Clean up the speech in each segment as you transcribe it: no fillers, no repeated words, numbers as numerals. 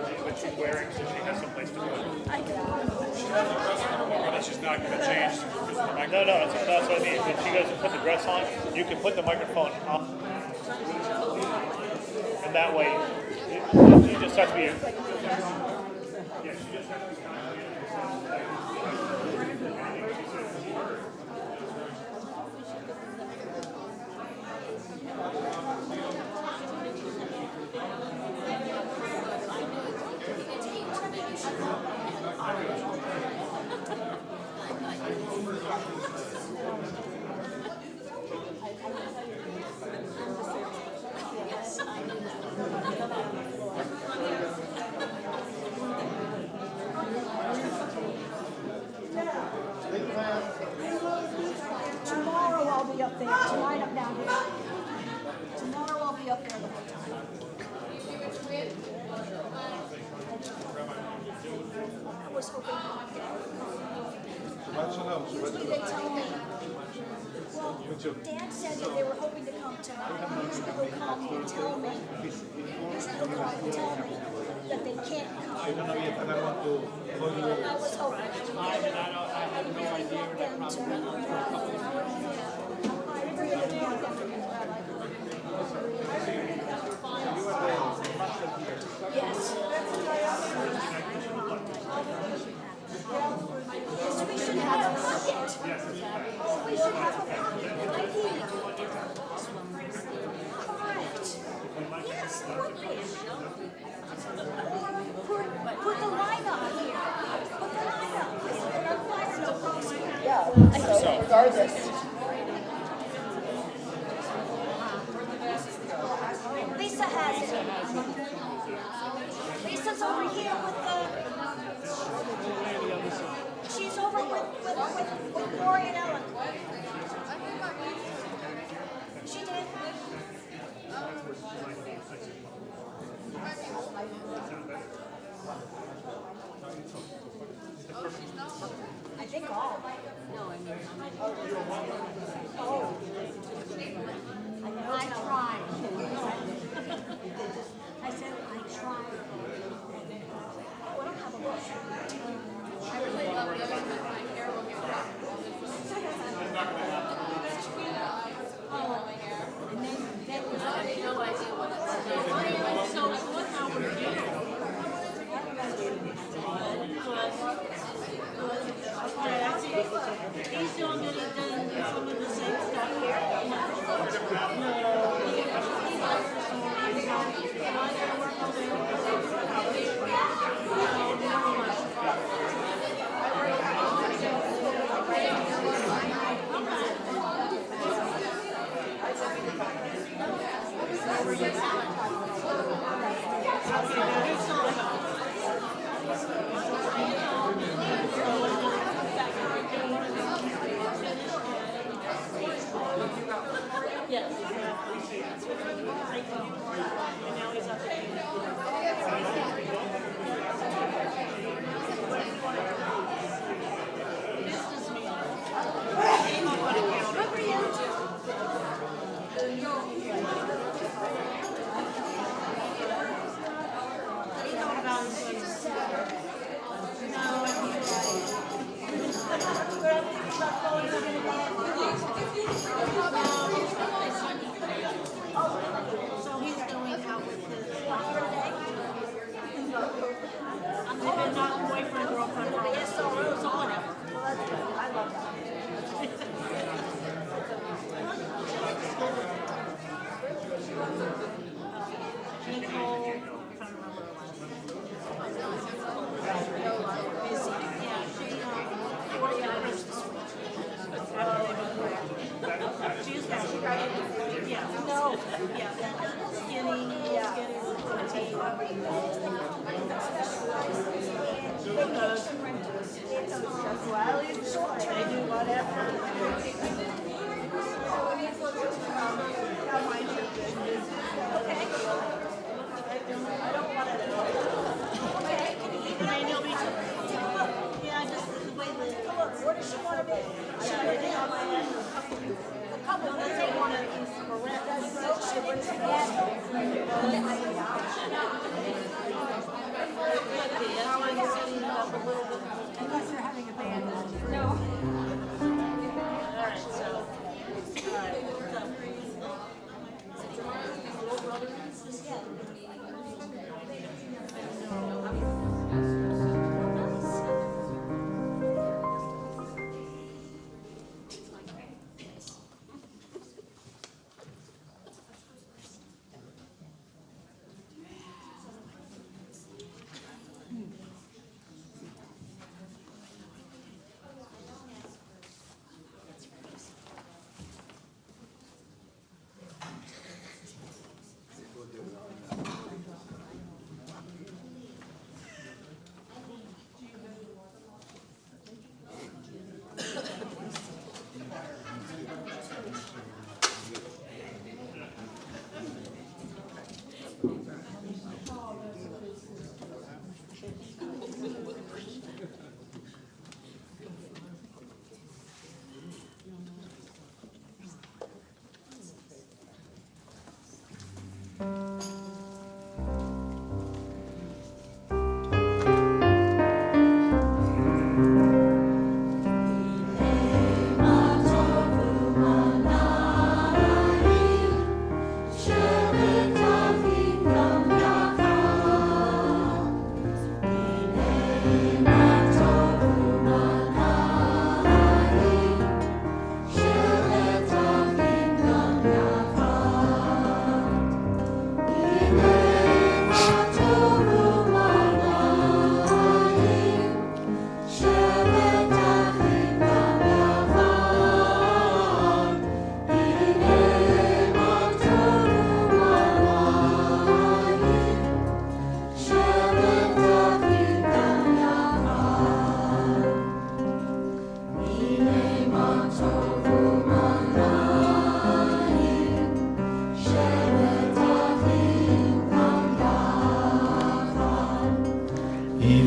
that she's wearing, so she has some place to go. I do. And it's just not going to change. No, that's what I mean. If she goes and put the dress on, you can put the microphone off. And that way, you just have to be. Tomorrow I'll be up there. Tonight I'm down here. Tomorrow I'll be up there the whole time. I was hoping. Usually they tell me. Well, Dad said that they were hoping to come tonight. Usually they'll come and tell me. Usually they'll come and tell me that they can't come. I was hoping. I have no idea where that Yes. Yes, we should have a pocket. Oh, we should have a pocket. Right here. Correct. Yes, would be. Put the line up here. Put the line up. Yeah, so regardless. Lisa has it. Lisa's over here with the. She's over with Gloria and Ellen. She did. I think all. No, I mean. Oh. I tried. I said I tried. Oh, I don't have a brush. I really love it. My hair will get wet. And then I had no idea what it was. So what how were you? He's doing good. He's done some of the same stuff here. Yes. And now he's up there. Business meeting. Remember you? So he's going out with his birthday. They've been not boyfriend, girlfriend, or so whatever. Well, that's good. I love that. Nicole, I can't remember her last name. Busy. Yeah, she 40 hours this week. She's got yeah. No. Yeah. Skinny. Yeah. They do whatever. Okay. I don't want it. Okay. And you'll be. Yeah, just the way the. What does she want to be? She want to be on my head. A couple of they want to correct.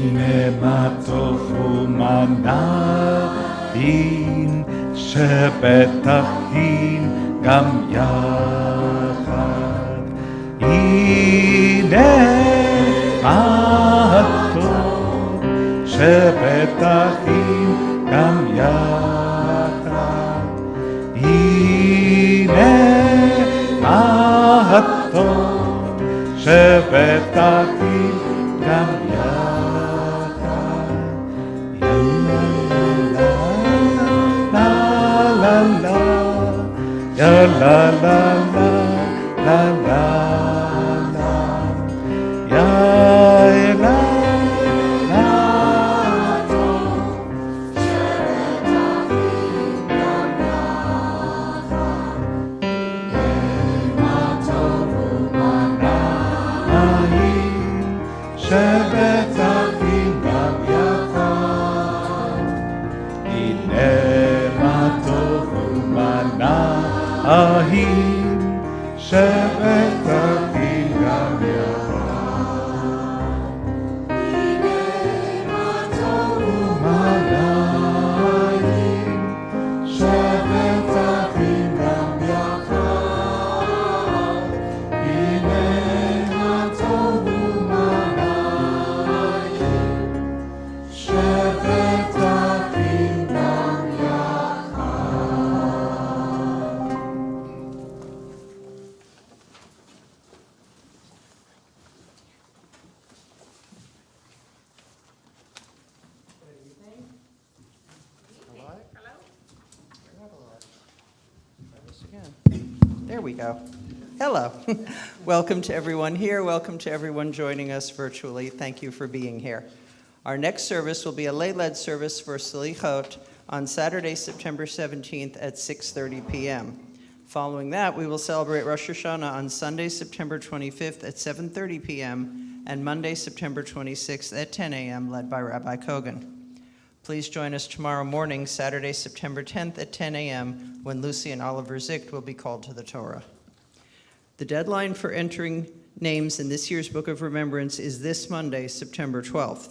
הנה מה טוב ומה נעים, שבטח הן גם יחד. הנה מה טוב, שבטח הן גם יחד. הנה מה טוב, שבטח הן גם יחד. יא לה לה לה לה לה, יא לה לה טוב, שבטח הן גם יחד. מה טוב ומה נעים, שבטח הן גם יחד. הנה מה טוב ומה נעים, שבטח הן גם יחד. הנה מה טוב ומה נעים, שבטח הן גם יחד. הנה מה טוב ומה נעים, שבטח הן גם יחד. There we go. Hello. Welcome to everyone here. Welcome to everyone joining us virtually. Thank you for being here. Our next service will be a lay-led service for Selichot on Saturday, September 17th at 6:30 p.m. Following that, we will celebrate Rosh Hashanah on Sunday, September 25th at 7:30 p.m. and Monday, September 26th at 10 a.m., led by Rabbi Kogan. Please join us tomorrow morning, Saturday, September 10th at 10 a.m., when Lucy and Oliver Zicht will be called to the Torah. The deadline for entering names in this year's Book of Remembrance is this Monday, September 12th.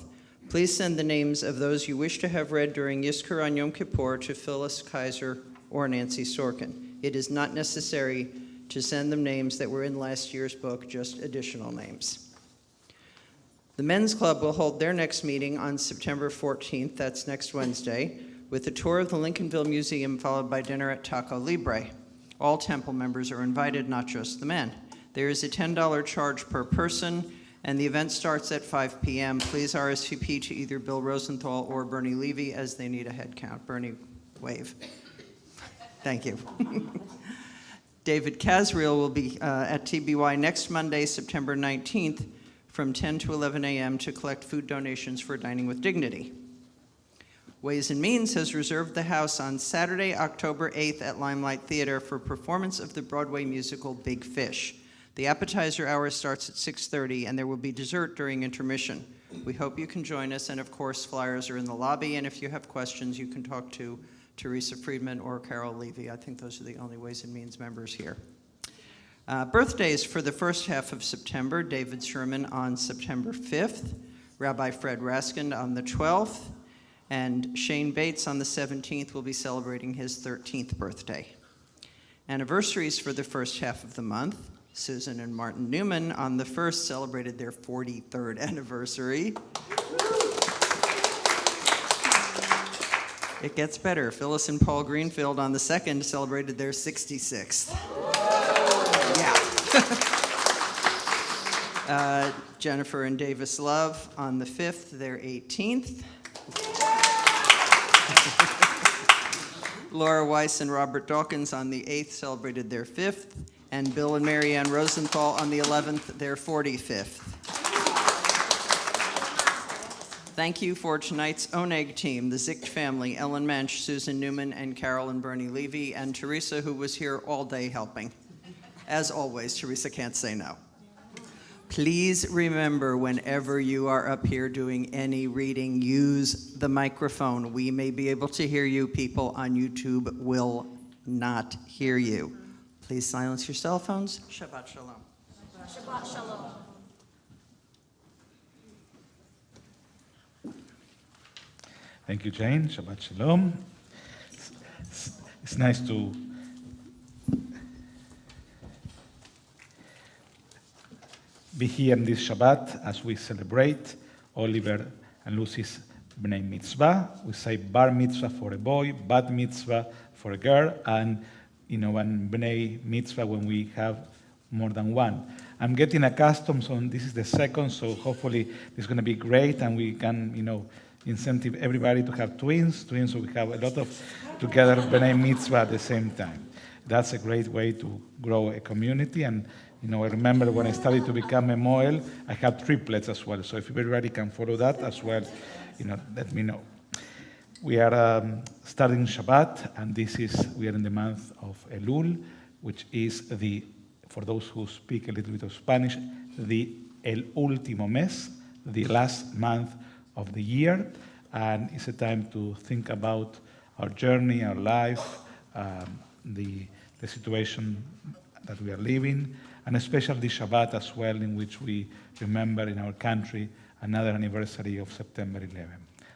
Please send the names of those you wish to have read during Yizkor on Yom Kippur to Phyllis Kaiser or Nancy Sorkin. It is not necessary to send them names that were in last year's book, just additional names. The Men's Club will hold their next meeting on September 14th, that's next Wednesday, with a tour of the Lincolnville Museum followed by dinner at Taco Libre. All temple members are invited, not just the men. There is a $10 charge per person, and the event starts at 5 p.m. Please RSVP to either Bill Rosenthal or Bernie Levy as they need a head count. Bernie, wave. Thank you. David Casriel will be at TBY next Monday, September 19th, from 10 to 11 a.m. to collect food donations for Dining with Dignity. Ways and Means has reserved the house on Saturday, October 8th at Limelight Theater for performance of the Broadway musical Big Fish. The appetizer hour starts at 6:30 and there will be dessert during intermission. We hope you can join us, and of course flyers are in the lobby, and if you have questions you can talk to Teresa Friedman or Carol Levy. I think those are the only Ways and Means members here. Birthdays for the first half of September: David Sherman on September 5th, Rabbi Fred Raskin on the 12th, and Shane Bates on the 17th will be celebrating his 13th birthday. Anniversaries for the first half of the month: Susan and Martin Newman on the 1st celebrated their 43rd anniversary. It gets better. Phyllis and Paul Greenfield on the 2nd celebrated their 66th. Yeah. Jennifer and Davis Love on the 5th, their 18th. Laura Weiss and Robert Dawkins on the 8th celebrated their 5th, and Bill and Marianne Rosenthal on the 11th, their 45th. Thank you for tonight's Oneg team, the Zicht family, Ellen Mensch, Susan Newman, and Carol and Bernie Levy, and Teresa, who was here all day helping. As always, Teresa can't say no. Please remember, whenever you are up here doing any reading, use the microphone. We may be able to hear you. People on YouTube will not hear you. Please silence your cell phones. Shabbat shalom. Shabbat shalom. Thank you, Jane. Shabbat Shalom. It's nice to be here in this Shabbat as we celebrate Oliver and Lucy's Bnei Mitzvah. We say Bar Mitzvah for a boy, Bat Mitzvah for a girl, and one Bnei Mitzvah when we have more than one. I'm getting accustomed, so this is the second, so hopefully this is going to be great, and we can, incentive everybody to have twins, so we have a lot of together Bnei Mitzvah at the same time. That's a great way to grow a community, and I remember when I started to become a Moel, I had triplets as well, so if everybody can follow that as well, let me know. We are starting Shabbat, and we are in the month of Elul, which is for those who speak a little bit of Spanish, the El Último Mes, the last month of the year, and it's a time to think about our journey, our life, the situation that we are living, and especially Shabbat as well, in which we remember in our country another anniversary of September 11.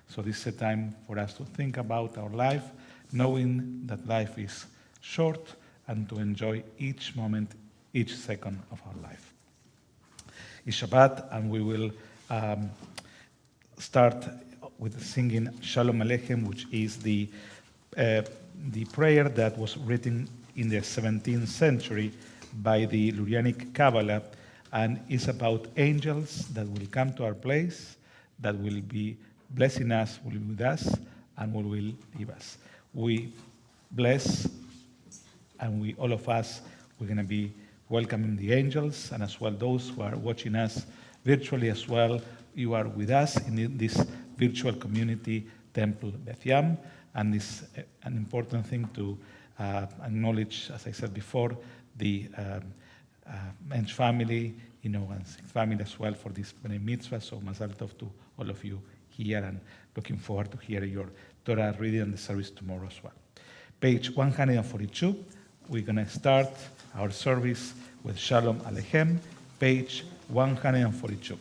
So this is a time for us to think about our life, knowing that life is short, and to enjoy each moment, each second of our life. It's Shabbat, and we will start with singing Shalom Aleichem, which is the prayer that was written in the 17th century by the Lurianic Kabbalah, and is about angels that will come to our place, that will be blessing us, will be with us, and will leave us. We bless, and all of us, we're going to be welcoming the angels, and as well those who are watching us virtually as well. You are with us in this virtual community temple Beth Yam, and it's an important thing to acknowledge, as I said before, the Mensch family, and family as well for this Bnei Mitzvah. So Mazal Tov to all of you here, and looking forward to hear your Torah reading and the service tomorrow as well. Page 142, we're going to start our service with Shalom Aleichem, page 142.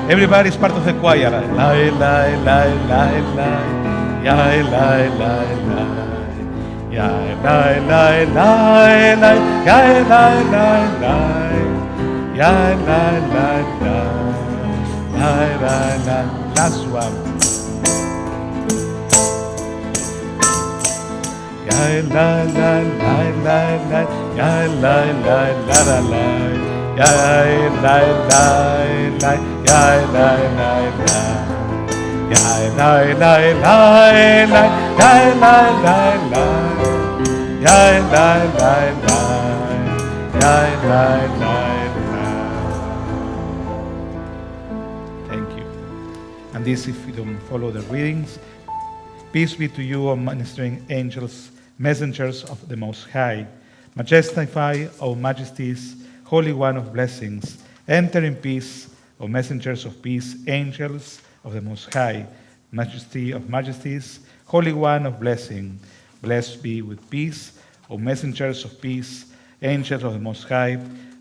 Everybody is part of the choir. La la la la la, ya la la la, ya la la la la, ya la la la, ya la la la, la la la. Last one. Ya la la la la la, ya la la la la la, ya la la. Thank you. And this, if you don't follow the readings, peace be to you, O ministering angels, messengers of the Most High. Majestify, O majesties, Holy One of blessings. Enter in peace, O messengers of peace, angels of the Most High. Majesty of majesties, Holy One of blessing. Blessed be with peace, O messengers of peace, angels of the Most High.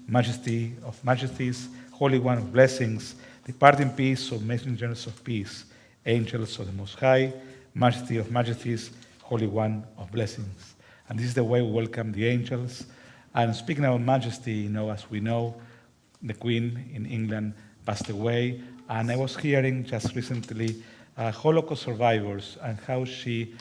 Majesty of majesties, Holy One of blessings. Depart in peace, O messengers of peace, angels of the Most High. Majesty of majesties, Holy One of blessings. And this is the way we welcome the angels. And speaking of majesty, as we know, the Queen in England passed away. And I was hearing just recently Holocaust survivors and how she,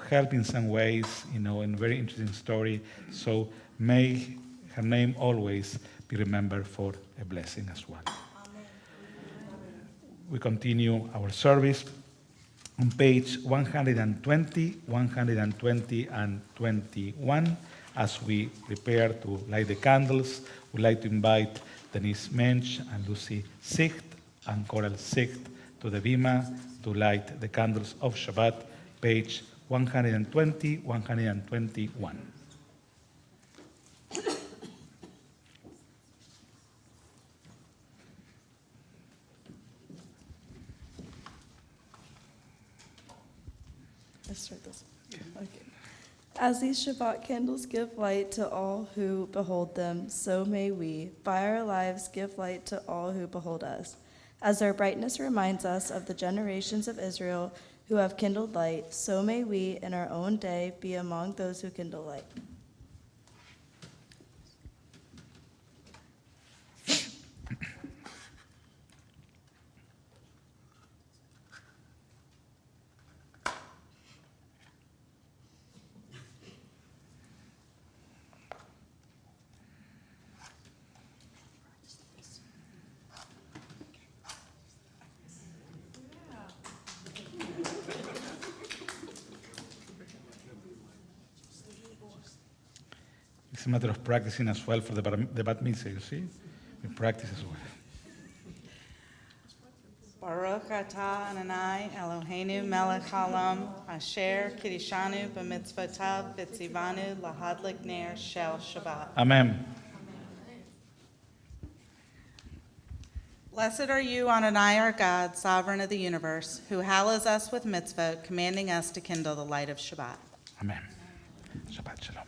helped in some ways, in a very interesting story. So may her name always be remembered for a blessing as well. Amen. We continue our service on page 120, 120 and 21. As we prepare to light the candles, we'd like to invite Denise Mensch and Lucy Sicht and Coral Sicht to the Bima to light the candles of Shabbat, page 120, 121. Let's start this one. Okay. As these Shabbat candles give light to all who behold them, so may we, by our lives, give light to all who behold us. As their brightness reminds us of the generations of Israel who have kindled light, so may we, in our own day, be among those who kindle light. It's a matter of practicing as well for the bat mitzvah, you see? We practice as well. Baruch atah Adonai Eloheinu melech haolam asher kiddushanu b'mitzvotav v'tzivanu lahadlik ner shel Shabbat. Amen. Blessed are you, Adonai, our God, sovereign of the universe, who hallows us with mitzvot, commanding us to kindle the light of Shabbat. Amen. Shabbat shalom.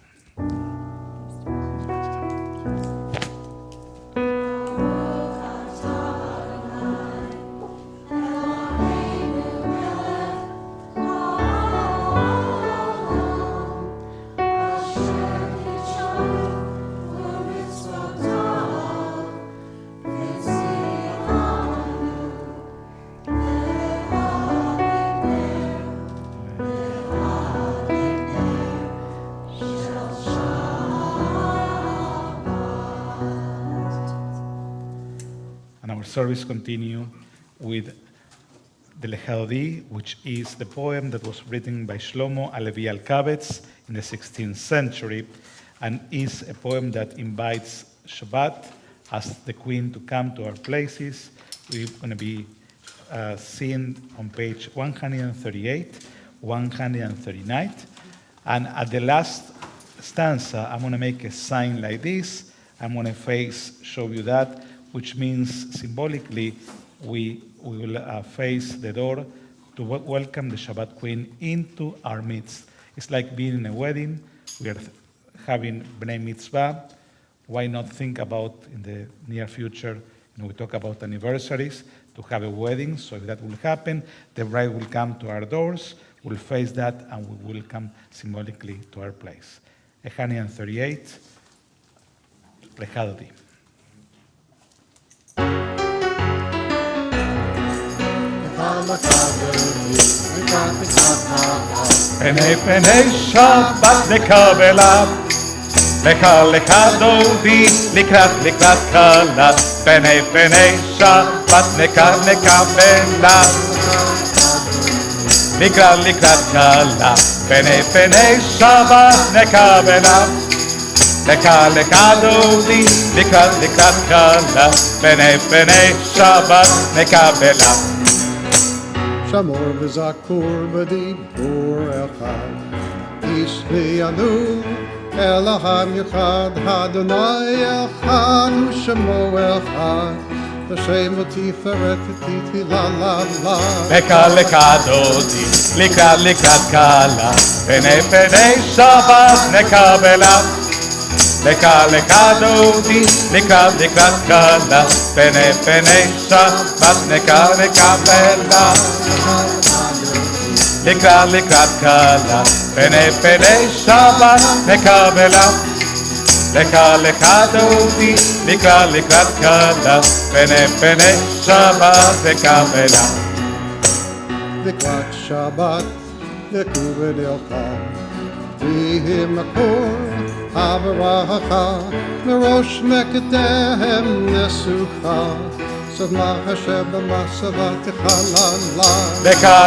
Service continue with the Lechadodi, which is the poem that was written by Shlomo Alevi Alkabetz in the 16th century, and is a poem that invites Shabbat as the Queen to come to our places. We're going to be seeing on page 138, 139, and at the last stanza, I'm going to make a sign like this. I'm going to show you that, which means symbolically we will face the door to welcome the Shabbat Queen into our midst. It's like being in a wedding. We are having Bnei Mitzvah. Why not think about in the near future, we talk about anniversaries, to have a wedding, so if that will happen, the bride will come to our doors, we'll face that, and we will come symbolically to our place. 138, Lechadodi. Penei penei Shabbat lekabela Lecha lecha dodi likrat likrat kala B'nei Shabbat nekabela. לקראת כלה, בני שבת נקבלה. לקה דודי, לקראת כלה, בני שבת נקבלה. שמור וזכור בדיבור אחד, תשמענו אלוהים אחד, אדוני אחד ושמו אחד. השם ותפארת תהילה לעולם. לקה דודי, לקראת כלה, בני שבת נקבלה. לקה דודי, לקראת כלה, בני שבת נקבלה. לקראת כלה, בני שבת נקבלה. לקה דודי, לקראת כלה, בני שבת נקבלה. לקראת שבת נקובל אלוהים, ויהי מקור הברכה, מראש מקדם נסוכה, סדמה אשר במסעותיך לעלה.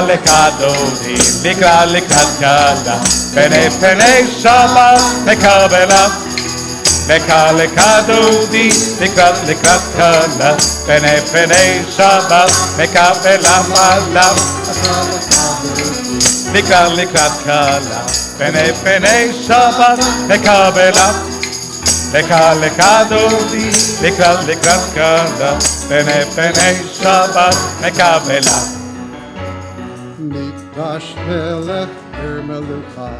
לקה דודי, לקראת כלה, בני שבת נקבלה. לקה דודי, לקראת כלה, בני שבת נקבלה מעלה. לקראת כלה, בני שבת נקבלה. לקה דודי, לקראת כלה, בני שבת נקבלה. מקדש מלך עיר מלוכה,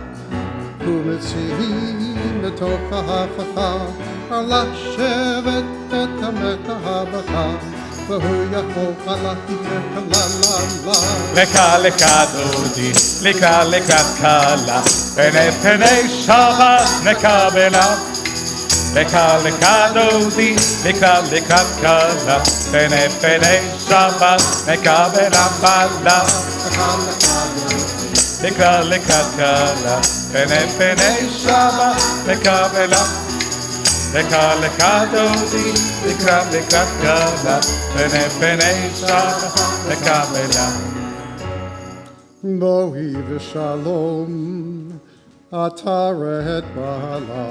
ומציעים מתוך ההפכה, על לשבת את המת ההבכה, והוא יכול להיכר כלה. לקה דודי, לקראת כלה, בני שבת נקבלה. לקה דודי, לקראת כלה, בני שבת נקבלה מעלה. לקראת כלה, בני שבת נקבלה. לקה דודי, לקראת כלה, בני שבת נקבלה. בואי ושלום, עטרת בעלה,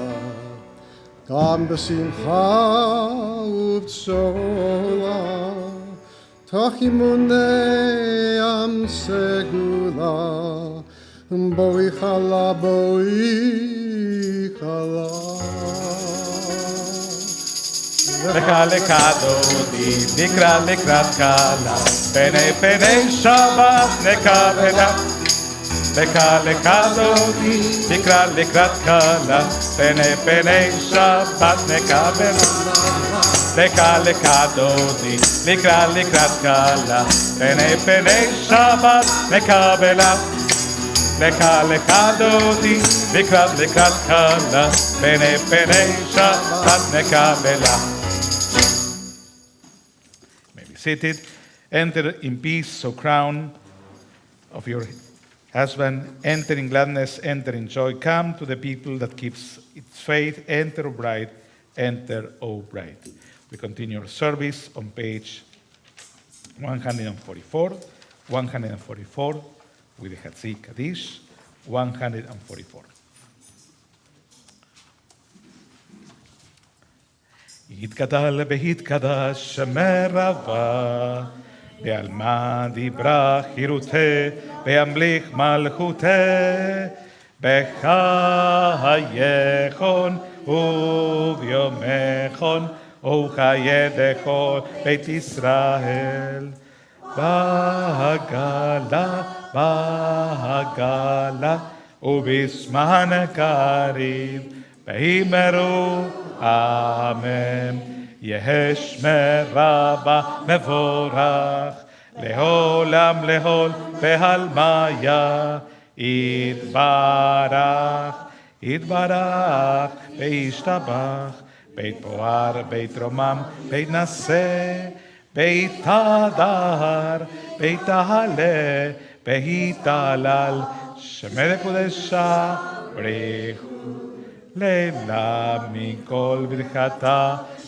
גם בשמחה ובצולה, תוך אימוני עם סגולה, בואי חלה, בואי חלה. לקה דודי, לקראת כלה, בני שבת נקבלה. לקה דודי, לקראת כלה, בני שבת נקבלה. לקה דודי, לקראת כלה, בני שבת נקבלה. לקה דודי, לקראת כלה, בני שבת נקבלה. May be seated. Enter in peace, so crown of your husband. Enter in gladness, enter in joy. Come to the people that keeps its faith. Enter, O bride, enter, O bride. We continue our service on page 144, 144 with the Hatzi Kaddish, 144. יתגדל בהתקדש מרבה, בעלמא דיברה חירותה, בהמליך מלכותה, בחייכון וביומכון, וחיי דכל בית ישראל. בהגלה, ובזמן קריב, בהימרו אמן. יהא שמי רבה מבורך, לעולם להול בהלמיה. יתברך, יתברך וישתבח, בית פוער, בית רומם, בית נשא, בית הדר, בית תהלה, בית תהלל, שמי לקודשה בריחו. לילה מכל ברכתה,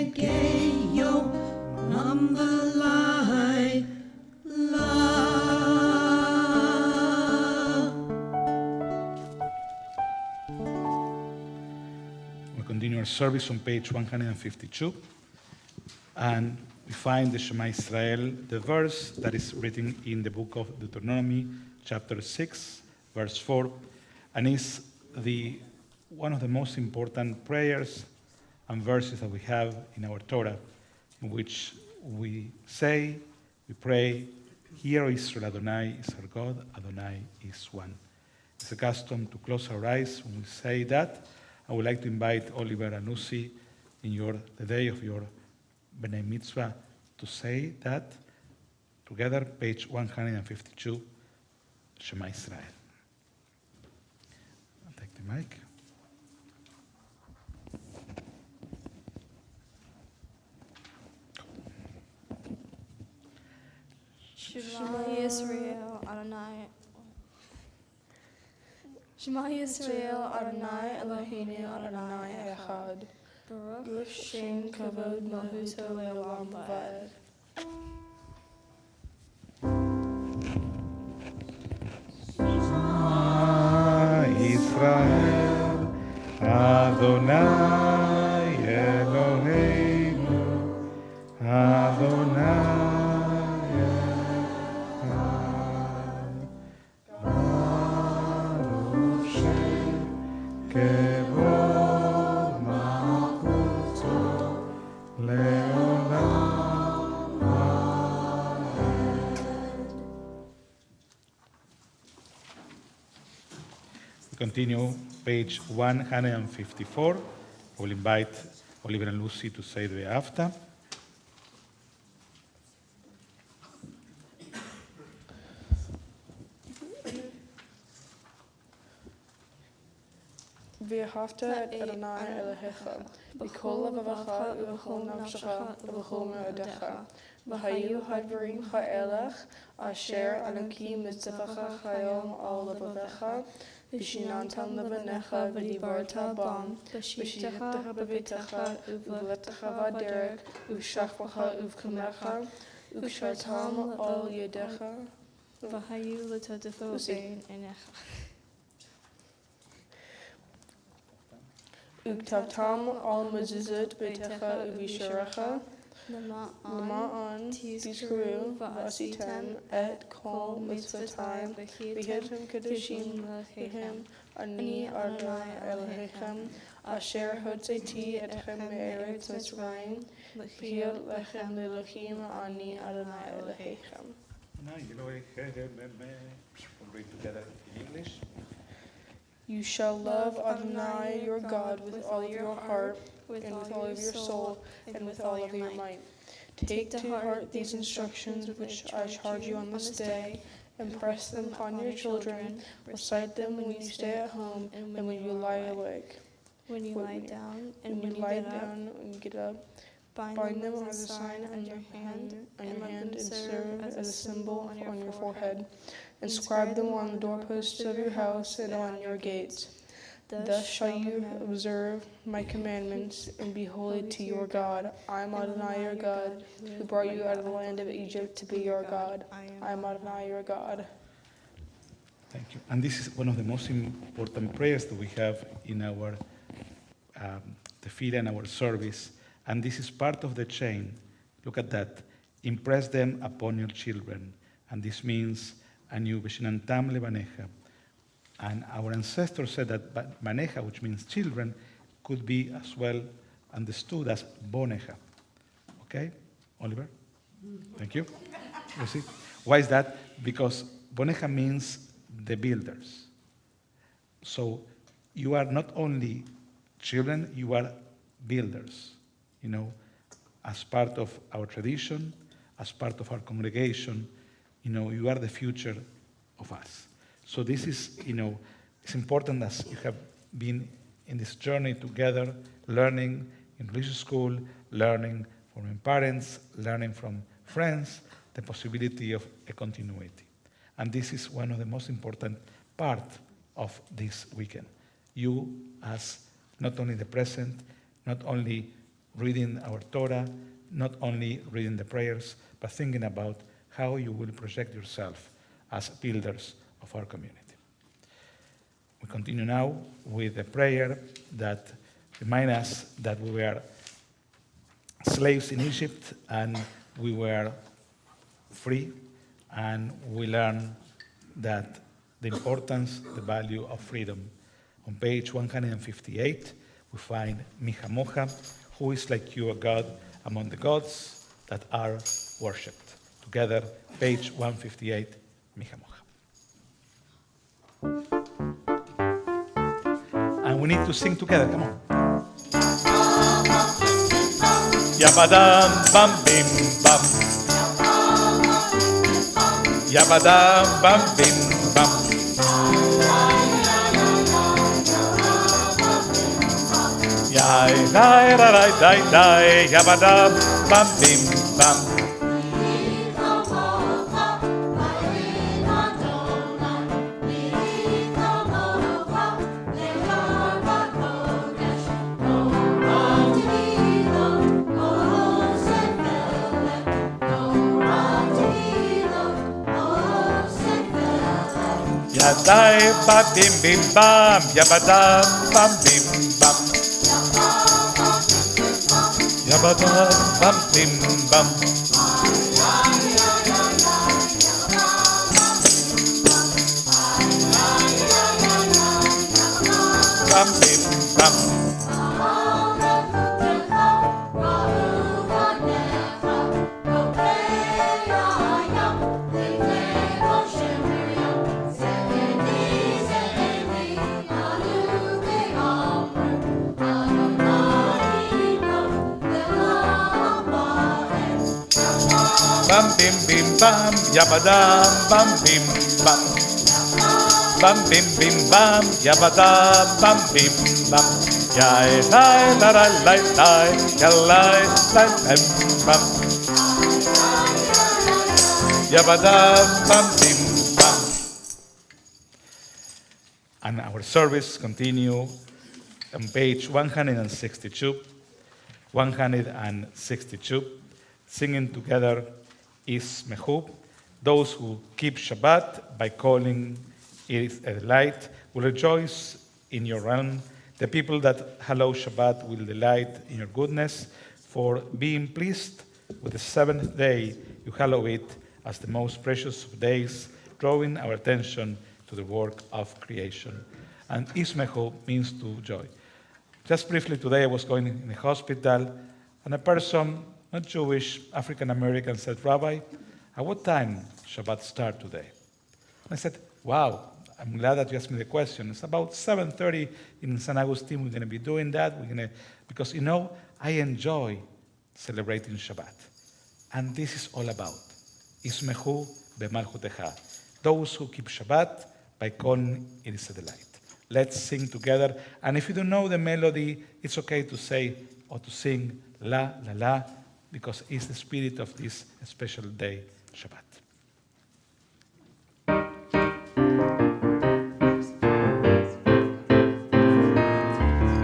Egeyo Mambalai La. We continue our service on page 152, and we find the Shema Israel, the verse that is written in the book of Deuteronomy, chapter 6, verse 4, and is one of the most important prayers and verses that we have in our Torah, in which we pray, Hear, O Israel, Adonai is our God, Adonai is one. It's a custom to close our eyes when we say that. I would like to invite Oliver and Lucy in the day of your B'nai Mitzvah to say that together, page 152, Shema Israel. I'll take the mic. Shema Yisrael Adonai. Shema Yisrael Adonai Eloheinu Adonai Echad. Baruch Shem Kavod Malchuto Leolam Va'ed. Israel, Adonai Eloheinu, Adonai Echad. Baruch Shem Kevod Malchuto Leolam Va'ed. We continue page 154. I will invite Oliver and Lucy to say the after. ואהבת את אדוני אלוהיך בכל לבבך ובכל נפשך ובכל מאודיך. והיו הדברים האלה אשר אנוכי מצווך היום על לבבך, ושיננתם לבניך ודיברת בם, בשהיתך בביתך ובלכתך בדרך, ובשכבך ובקומך, וקשרתם על ידיך. והיו לטוטפו בין עיניך. וכתבתם על מזוזות ביתך ובשעריך, למען תזכרו ועשיתם את כל מצוותיי, והייתם קדושים להם, אני אדוני אלוהיכם, אשר הוצאתי אתכם מארץ מצרים, להיות לכם לאלוהים, אני אדוני אלוהיכם. We'll read together in English. You shall love Adonai your God with all your heart, and with all of your soul, and with all of your might. Take to heart these instructions which I charge you on this day, impress them upon your children, recite them when you stay at home, and when you lie awake. When you lie down and when you lie down and get up, bind them as a sign on your hand, and serve as a symbol on your forehead. Inscribe them on the doorposts of your house and on your gates. Thus shall you observe my commandments and be holy to your God. I am Adonai your God, who brought you out of the land of Egypt to be your God. I am Adonai your God. Thank you. And this is one of the most important prayers that we have in our tefillah and our service. And this is part of the chain. Look at that. Impress them upon your children. And this means, Anu Beshinantam Levanecha. And our ancestors said that Banecha, which means children, could be as well understood as Bonecha. Okay, Oliver? Thank you. You see? Why is that? Because Bonecha means the builders. So you are not only children, you are builders. You know, as part of our tradition, as part of our congregation, you know, you are the future of us. So this is, you know, it's important as you have been in this journey together, learning in religious school, learning from your parents, learning from friends, the possibility of a continuity. And this is one of the most important part of this weekend. You as not only the present, not only reading our Torah, not only reading the prayers, but thinking about how you will project yourself as builders of our community. We continue now with a prayer that reminds us that we were slaves in Egypt and we were free, and we learn that the importance, the value of freedom. On page 158, we find Mihamocha, who is like you, a God among the gods that are worshipped. Together, page 158, Mihamocha. And we need to sing together, come on. Yabadam bam bim bam. Yabadam bam bim bam. Yai dai dai dai dai. Yabadam bam bim bam. Yadai ba bim bim bam, yabadam bam bim bam. Yabadam bam bim bam. Bam bim bam. Bam bim bim bam, yabadam bam bim bam. Bam bim bim bam, yabadam bam bim bam. Yai lai la la lai lai, yalai lai bam bam. Yabadam bam bim bam. And our service continue on page 162. 162, singing together Ismehu. Those who keep Shabbat by calling it a delight will rejoice in your realm. The people that hallow Shabbat will delight in your goodness. For being pleased with the seventh day, you hallow it as the most precious of days, drawing our attention to the work of creation. And Ismehu means to joy. Just briefly today, I was going in the hospital, and a person, not Jewish, African American, said, Rabbi, at what time Shabbat start today? And I said, wow, I'm glad that you asked me the question. It's about 7:30 in San Agustin. We're going to be doing that. Because, I enjoy celebrating Shabbat. And this is all about Ismehu b'malchutecha. Those who keep Shabbat by calling it is a delight. Let's sing together. And if you don't know the melody, it's okay to say or to sing la, la, la, because it's the spirit of this special day, Shabbat.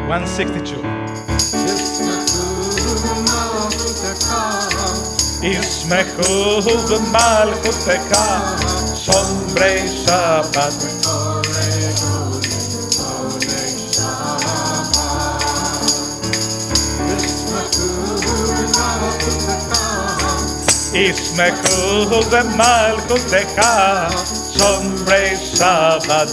162. Ismechu b'malchutecha, Shomrei Shabbat. Ismechu b'malchutecha, Shomrei Shabbat.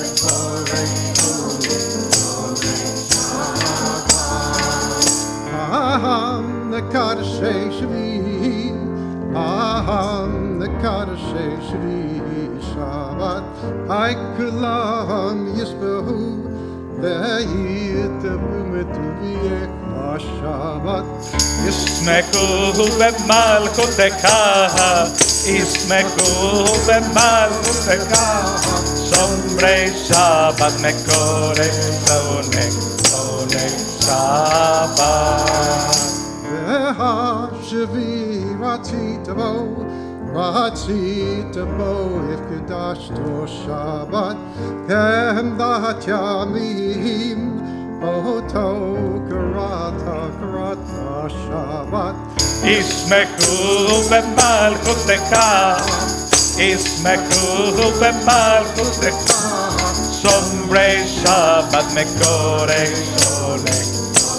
Aham nekadashei shvi, aham nekadashei shvi Shabbat. Hay kulam yisbehu ve'yitavu metuviech Shabbat. Ismechu b'malchutecha, Ismechu b'malchutecha, Shomrei Shabbat mekorech zonech Shabbat. Ve'hashvi ratzita bo ifkedashto Shabbat kem dat yamim Oto karata karata Shabbat. ישמחו במלכותך, ישמחו במלכותך, שומרי שבת מקורי שולק,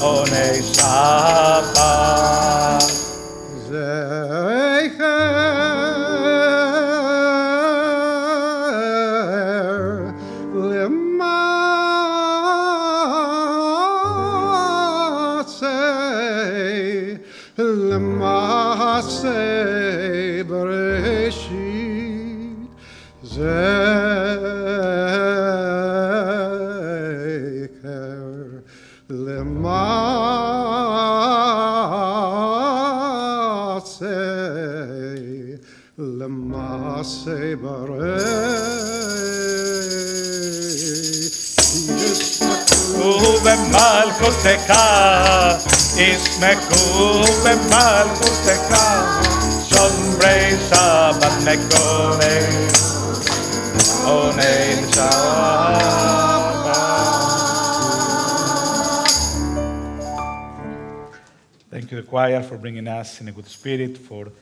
עוני שבת. Zecher L'maaseh Bereshit Zecher L'maaseh Bereshit ובמלכותך, ישמחו במלכותך, שומרי שבת מקורי עוני שבת. Thank you, the choir, for bringing us in a good spirit for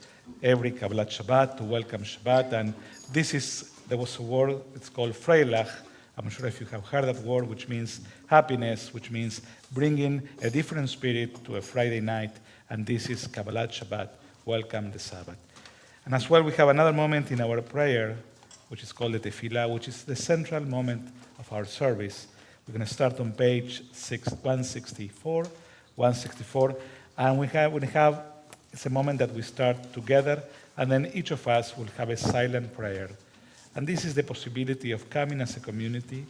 every Kabbalat Shabbat, to welcome Shabbat. And there was a word, it's called Freilach. I'm sure if you have heard that word, which means happiness, which means bringing a different spirit to a Friday night. And this is Kabbalat Shabbat, welcome the Sabbath. And as well, we have another moment in our prayer, which is called the Tefillah, which is the central moment of our service. We're going to start on page 164, and it's a moment that we start together, and then each of us will have a silent prayer. And this is the possibility of coming as a community.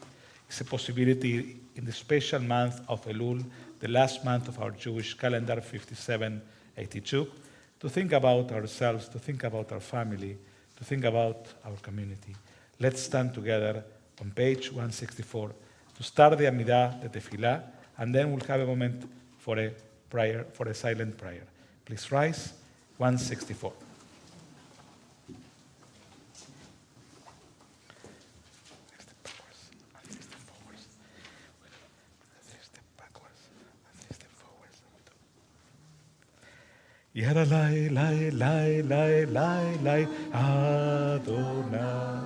It's a possibility in the special month of Elul, the last month of our Jewish calendar, 5782, to think about ourselves, to think about our family, to think about our community. Let's stand together on page 164 to start the Amidah, the Tefillah, and then we'll have a moment for a prayer, for a silent prayer. Please rise, 164. Yada lai lai lai lai lai lai Adonai.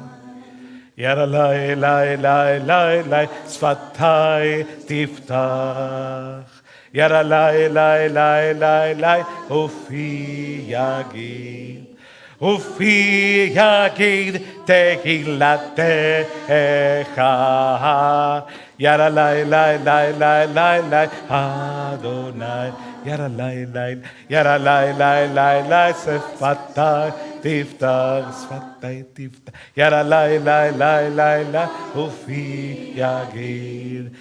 Yada lai lai lai lai lai Sfatai tiftach. Yada lai lai lai lai lai Ufi yagid. Ufi yagid tehilatecha. Yada lai lai lai lai lai lai Adonai. Yada lai lai lai Sfatai tiftach, Sfatai tiftach. Yada lai lai lai Ufi yagid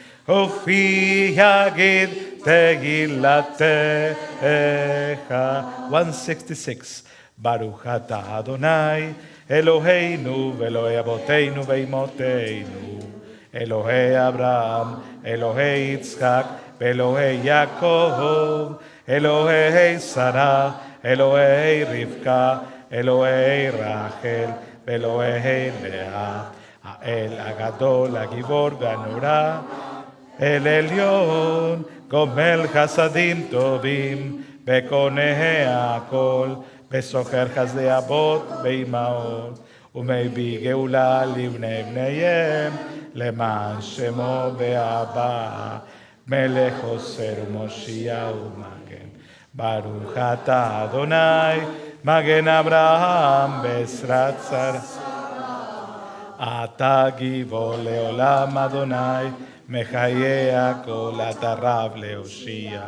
tehilatecha. 166. Baruch atah Adonai Eloheinu ve'Elohei Avoteinu ve'Imoteinu, Elohei Abraham, Elohei Yitzchak, Elohei Yaakov, Elohei Sarah, Elohei Rivka, Elohei Rachel, Elohei Lea, האל הגדול, הגיבור והנורא, אל עליון, גומל חסדים טובים, וקונה הכל, וסוחר חסדי אבות ואימהות, ומביא גאולה לבני בניהם, למען שמו באהבה, מלך עושר ומושיע ומגן. ברוך אתה אדוני, מגן אברהם בעזרת שרה. אתה גיבור לעולם אדוני, מחיה הכל, אתה רב להושיע,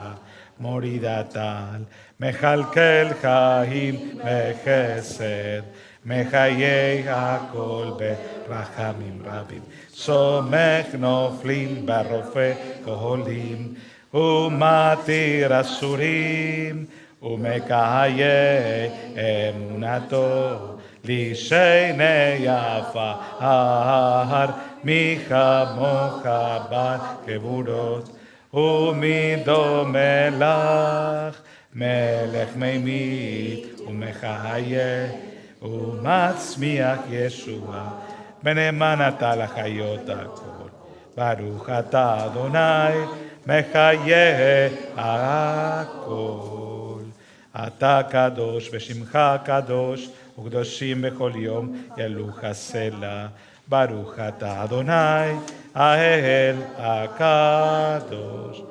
מוריד הטל, מכלכל חיים בחסד, מחיה הכל ברחמים רבים. סומך נופלים ברופא חולים, ומתיר אסורים, ומקיים אמונתו. לשני עפר, מי כמוך בגבורות, ומי דומה לך, מלך ממית ומחיה, ומצמיח ישוע, בנאמן אתה לחיות הכל. ברוך אתה אדוני, מחיה הכל. אתה קדוש ושמך קדוש, וקדושים בכל יום ילוך הסלע. ברוך אתה אדוני, האל הקדוש.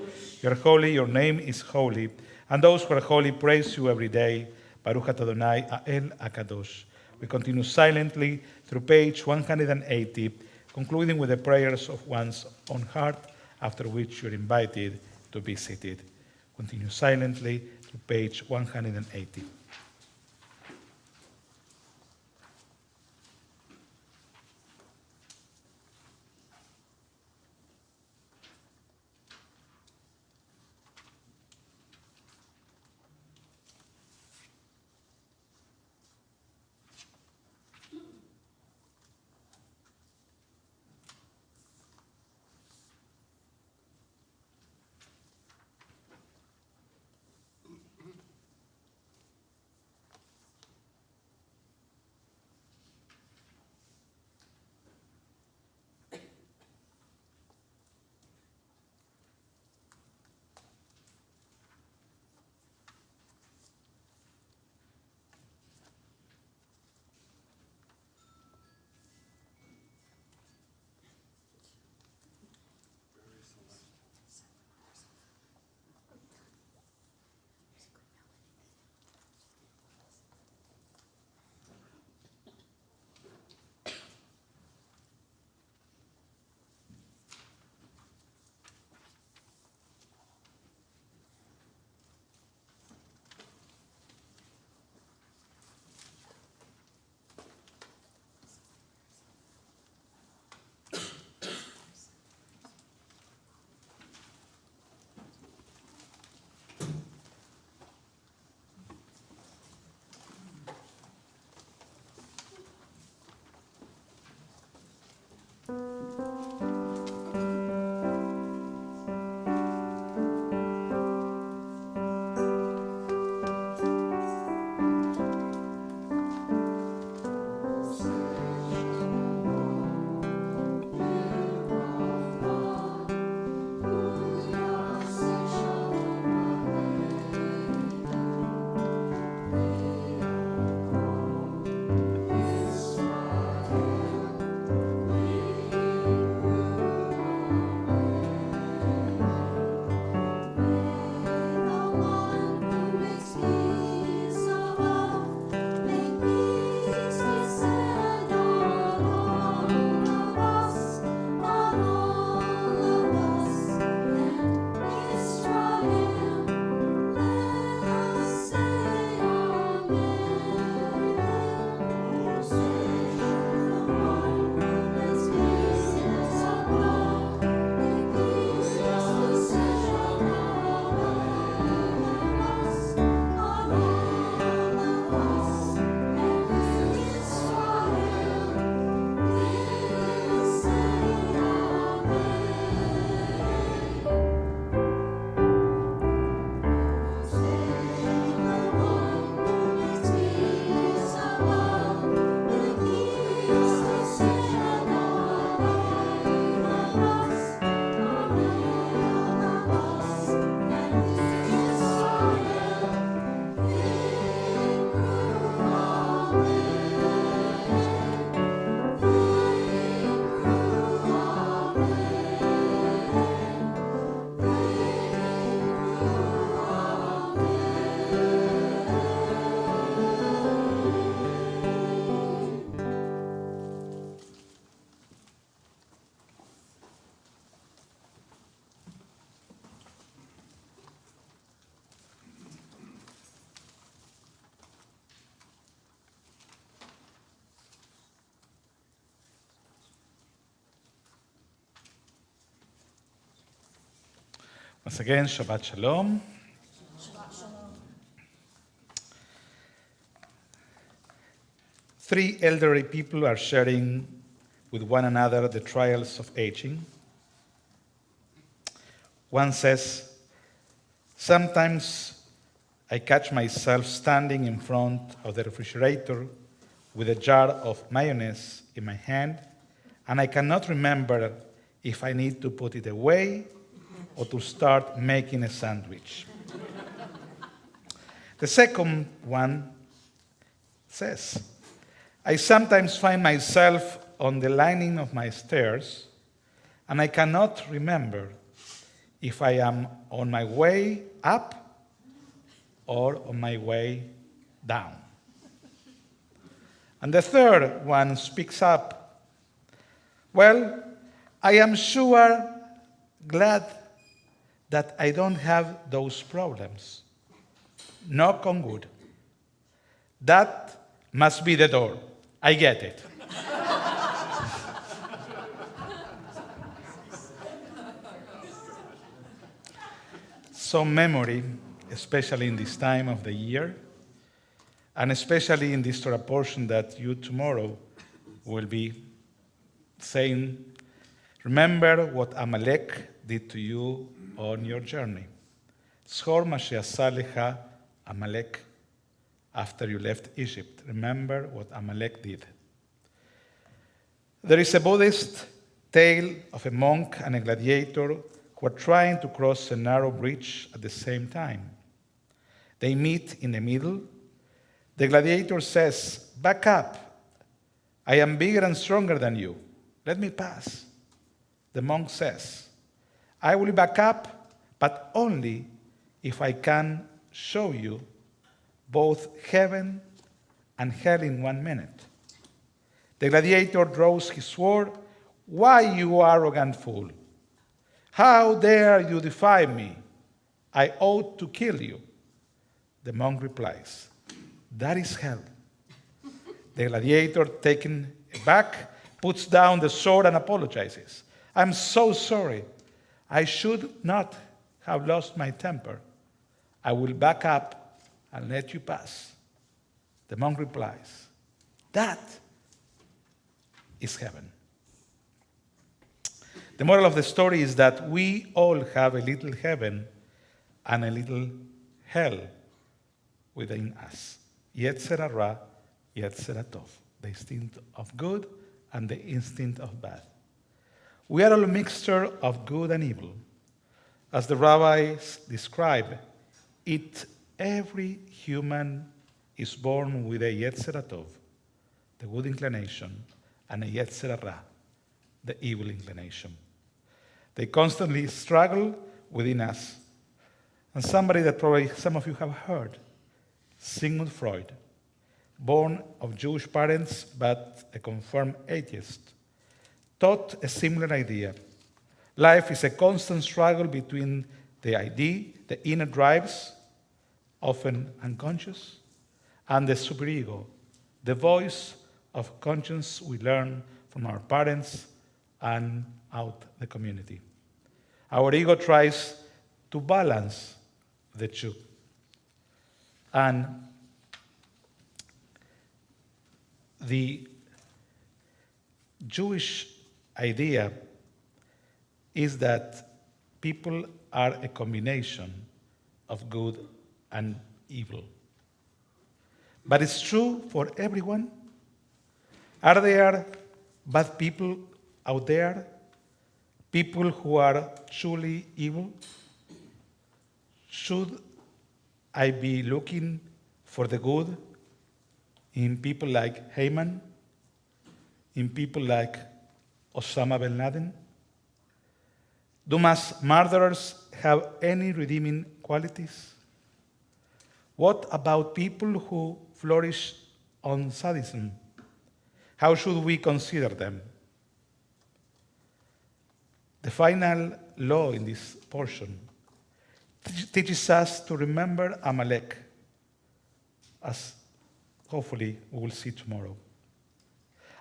You're holy, your name is holy, and those who are holy praise you every day. Baruch atah Adonai, Ha'el HaKadosh. We continue silently through page 180, concluding with the prayers of one's own heart, after which you're invited to be seated. Continue silently through page 180. Once again, Shabbat Shalom. Three elderly people are sharing with one another the trials of aging. One says, "Sometimes I catch myself standing in front of the refrigerator with a jar of mayonnaise in my hand, and I cannot remember if I need to put it away or to start making a sandwich. The second one says, I sometimes find myself on the lining of my stairs, and I cannot remember if I am on my way up or on my way down. And the third one speaks up, well, I am sure glad that I don't have those problems. Knock on wood. That must be the door. I get it. Some memory, especially in this time of the year, and especially in this Torah portion that you tomorrow will be saying, remember what Amalek did to you on your journey. Zchor ma she'asa lecha Amalek after you left Egypt. Remember what Amalek did. There is a Buddhist tale of a monk and a gladiator who are trying to cross a narrow bridge at the same time. They meet in the middle. The gladiator says, back up. I am bigger and stronger than you. Let me pass. The monk says, I will back up, but only if I can show you both heaven and hell in 1 minute. The gladiator draws his sword. Why, you arrogant fool? How dare you defy me? I ought to kill you. The monk replies, that is hell. The gladiator, taken aback, puts down the sword and apologizes. I'm so sorry. I should not have lost my temper. I will back up and let you pass. The monk replies, that is heaven. The moral of the story is that we all have a little heaven and a little hell within us. Yetzer hara, Yetzer tov, the instinct of good and the instinct of bad. We are all a mixture of good and evil. As the rabbis describe it, every human is born with a Yetzer tov, the good inclination, and a Yetzer hara, the evil inclination. They constantly struggle within us. And somebody that probably some of you have heard, Sigmund Freud, born of Jewish parents but a confirmed atheist, taught a similar idea. Life is a constant struggle between the idea, the inner drives, often unconscious, and the superego, the voice of conscience we learn from our parents and out the community. Our ego tries to balance the two. And the Jewish idea is that people are a combination of good and evil. But it's true for everyone. Are there bad people out there? People who are truly evil? Should I be looking for the good in people like Haman? In people like Osama bin Laden? Do mass murderers have any redeeming qualities? What about people who flourish on sadism? How should we consider them? The final law in this portion teaches us to remember Amalek, as hopefully we will see tomorrow.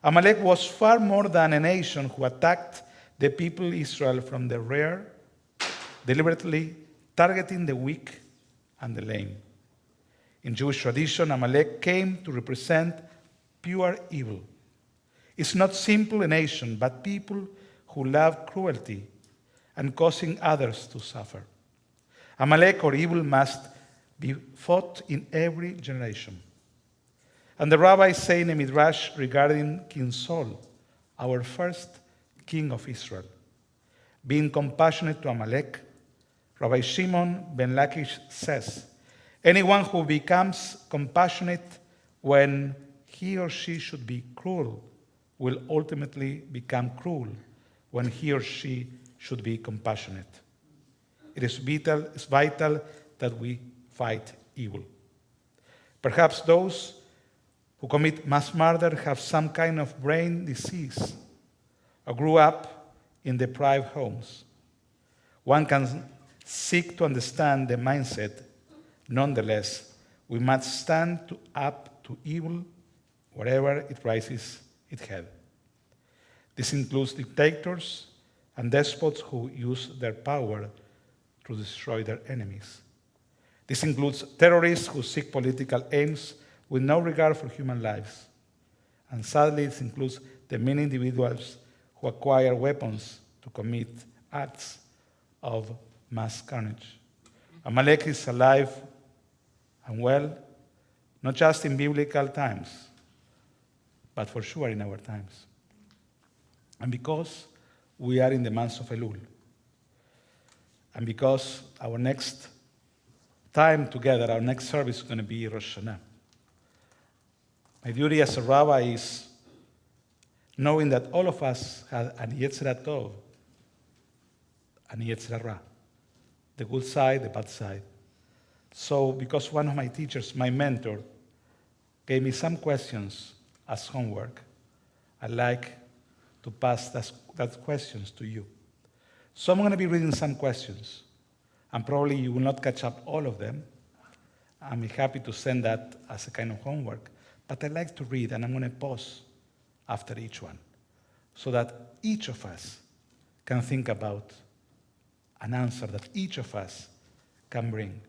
Amalek was far more than a nation who attacked the people Israel from the rear, deliberately targeting the weak and the lame. In Jewish tradition, Amalek came to represent pure evil. It's not simply a nation, but people who love cruelty and causing others to suffer. Amalek, or evil, must be fought in every generation. And the rabbis say in a midrash regarding King Saul, our first king of Israel, being compassionate to Amalek, Rabbi Shimon ben Lakish says, anyone who becomes compassionate when he or she should be cruel will ultimately become cruel when he or she should be compassionate. It is vital that we fight evil. Perhaps those who commit mass murder have some kind of brain disease or grew up in deprived homes. One can seek to understand the mindset. Nonetheless, we must stand up to evil wherever it raises its head. This includes dictators and despots who use their power to destroy their enemies. This includes terrorists who seek political aims with no regard for human lives. And sadly, this includes the many individuals who acquire weapons to commit acts of mass carnage. Amalek is alive and well, not just in biblical times, but for sure in our times. And because we are in the month of Elul, and because our next time together, our next service is going to be Rosh Hashanah, my duty as a rabbi is knowing that all of us have an Yetzirah Tov, an Yetzirah Ra, the good side, the bad side. So, because one of my teachers, my mentor, gave me some questions as homework, I'd like to pass that questions to you. So I'm going to be reading some questions, and probably you will not catch up all of them. I'm happy to send that as a kind of homework, but I like to read, and I'm going to pause after each one, so that each of us can think about an answer that each of us can bring,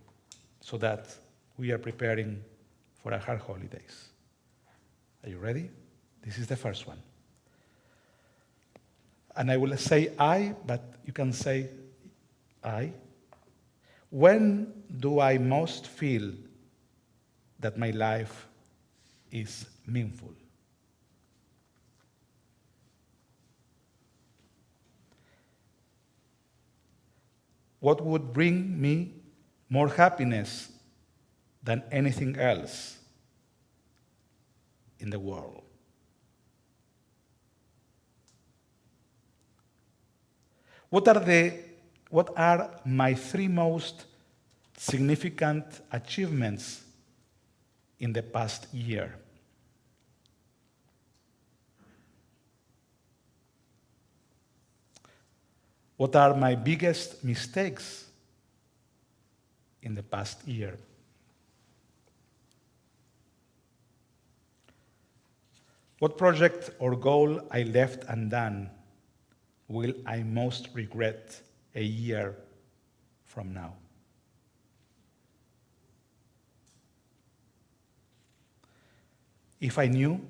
so that we are preparing for our hard holidays. Are you ready? This is the first one. And I will say I, but you can say I. When do I most feel that my life is meaningful? What would bring me more happiness than anything else in the world? What are my three most significant achievements in the past year? What are my biggest mistakes in the past year? What project or goal I left undone will I most regret a year from now? If I knew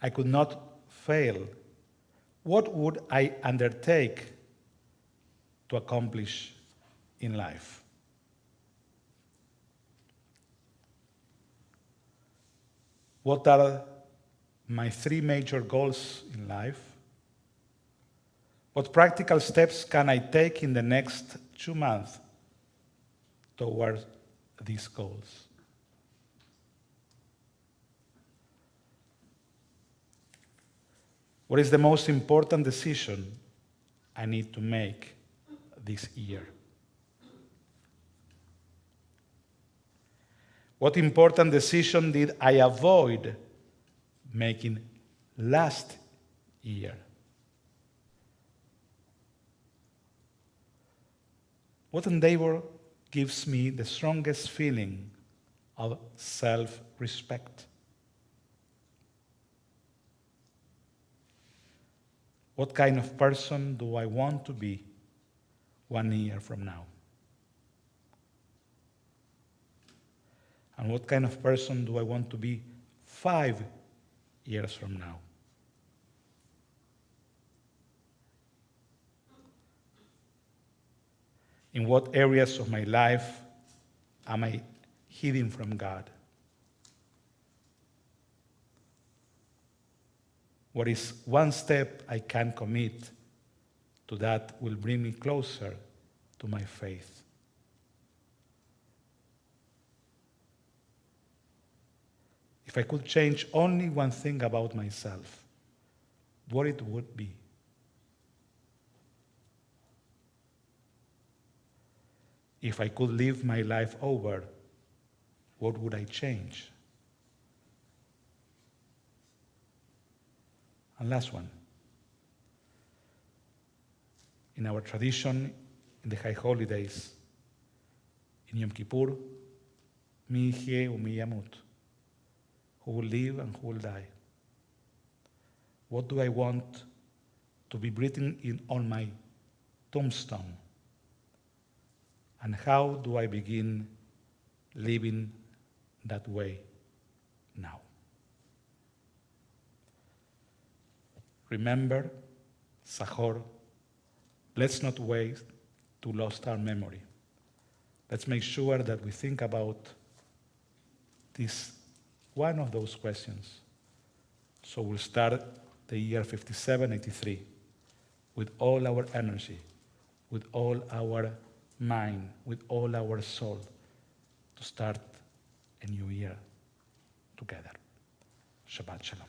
I could not fail, what would I undertake to accomplish in life? What are my three major goals in life? What practical steps can I take in the next 2 months towards these goals? What is the most important decision I need to make this year? What important decision did I avoid making last year? What endeavor gives me the strongest feeling of self-respect? What kind of person do I want to be 1 year from now? And what kind of person do I want to be 5 years from now? In what areas of my life am I hidden from God? What is one step I can commit to that will bring me closer to my faith. If I could change only one thing about myself, what it would be? If I could live my life over, what would I change? And last one. In our tradition, in the high holidays, in Yom Kippur, mi yihye u'mi yamut, who will live and who will die. What do I want to be written on my tombstone? And how do I begin living that way now? Remember, Sahor, let's not wait to lose our memory. Let's make sure that we think about this one of those questions. So we'll start the year 5783 with all our energy, with all our mind, with all our soul, to start a new year together. Shabbat Shalom.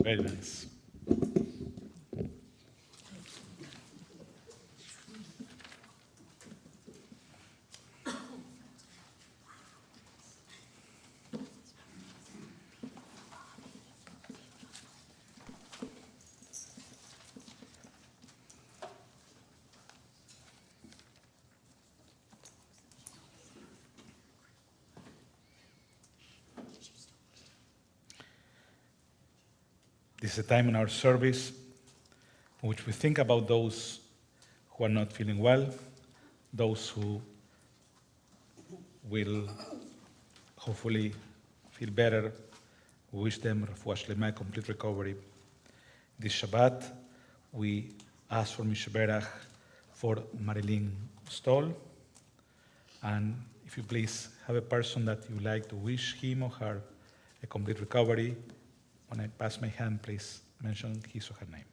Very nice. This is a time in our service in which we think about those who are not feeling well, those who will hopefully feel better. We wish them refuah shlema, complete recovery. This Shabbat, we ask for Mishberach for Marilyn Stoll. And if you please have a person that you like to wish him or her a complete recovery, when I pass my hand, please mention his or her name.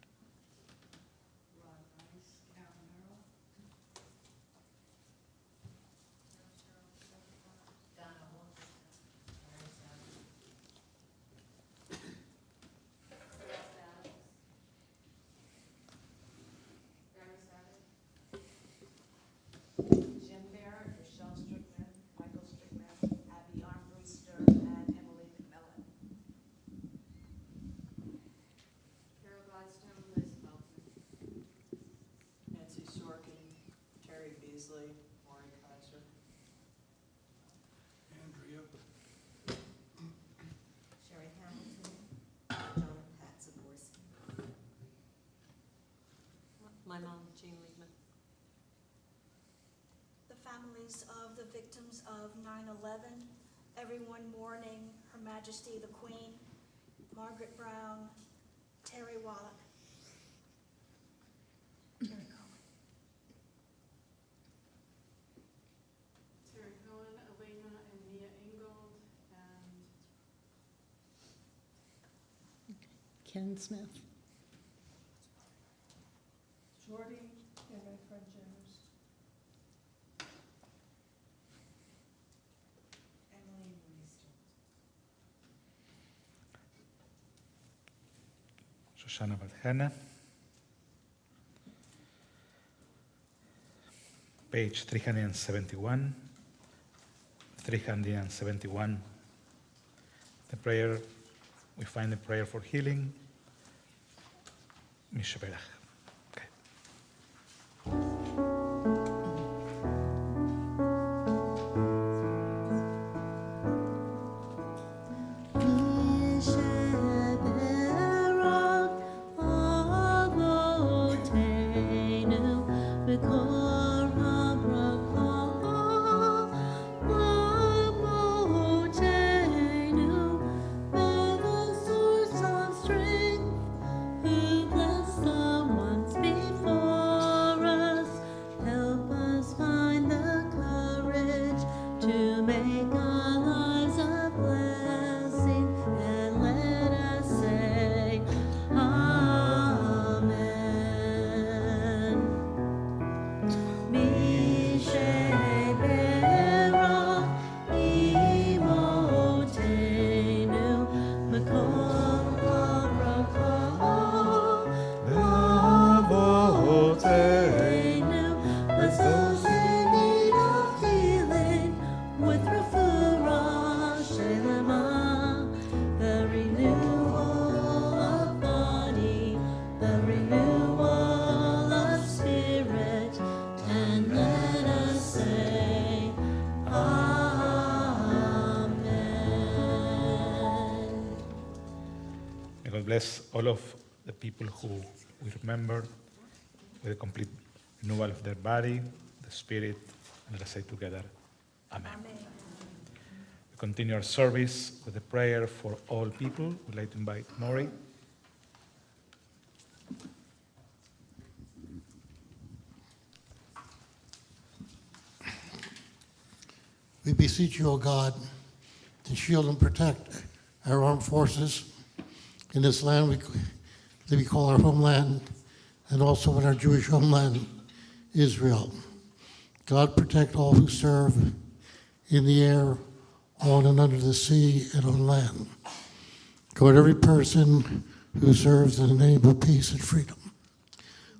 My mom, Jean Liebman. The families of the victims of 9/11, everyone mourning Her Majesty the Queen, Margaret Brown, Terry Wallach. Terry Cohen. Terry Cohen, Elena and Mia Ingold, and Ken Smith. Jordy and my friend James. Emily Winston. Shoshana Badhana. Page 371. 371. The prayer, we find the prayer for healing. Mishberach. Bless all of the people who we remember with a complete renewal of their body, the spirit, and let us say together, Amen. Amen. We continue our service with a prayer for all people. We'd like to invite Maury. We beseech you, O God, to shield and protect our armed forces in this land that we call our homeland, and also in our Jewish homeland, Israel. God, protect all who serve in the air, on and under the sea, and on land. Guard every person who serves in the name of peace and freedom.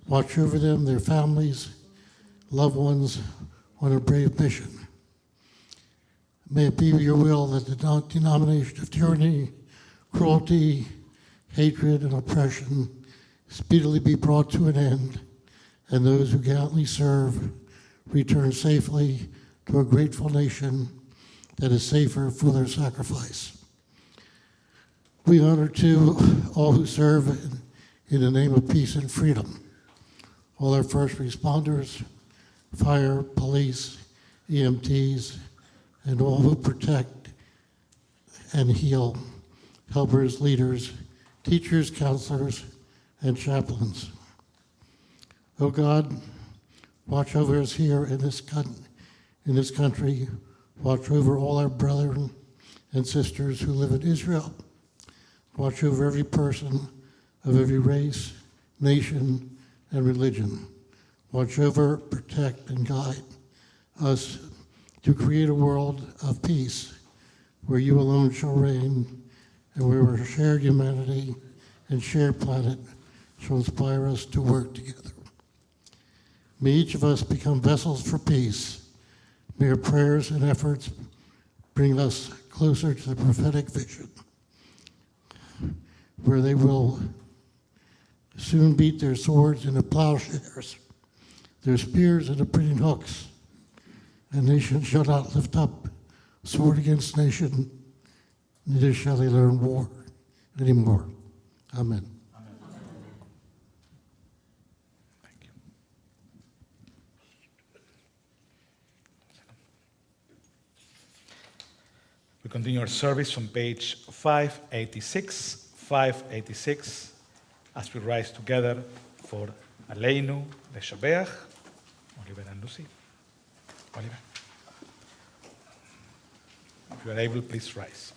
Watch over them, their families, loved ones on a brave mission. May it be your will that the denomination of tyranny, cruelty, hatred, and oppression speedily be brought to an end, and those who gallantly serve return safely to a grateful nation that is safer for their sacrifice. We honor, too, all who serve in the name of peace and freedom, all our first responders, fire, police, EMTs, and all who protect and heal, helpers, leaders, teachers, counselors, and chaplains. Oh God, watch over us here in this country. Watch over all our brethren and sisters who live in Israel. Watch over every person of every race, nation, and religion. Watch over, protect, and guide us to create a world of peace where you alone shall reign and where our shared humanity and shared planet shall inspire us to work together. May each of us become vessels for peace. May our prayers and efforts bring us closer to the prophetic vision, where they will soon beat their swords into plowshares, their spears into pruning hooks, and nation shall not lift up sword against nation, neither shall they learn war anymore. Amen. We continue our service on page 586, as we rise together for Aleinu Leshabeach. Oliver and Lucy. Oliver. If you are able, please rise.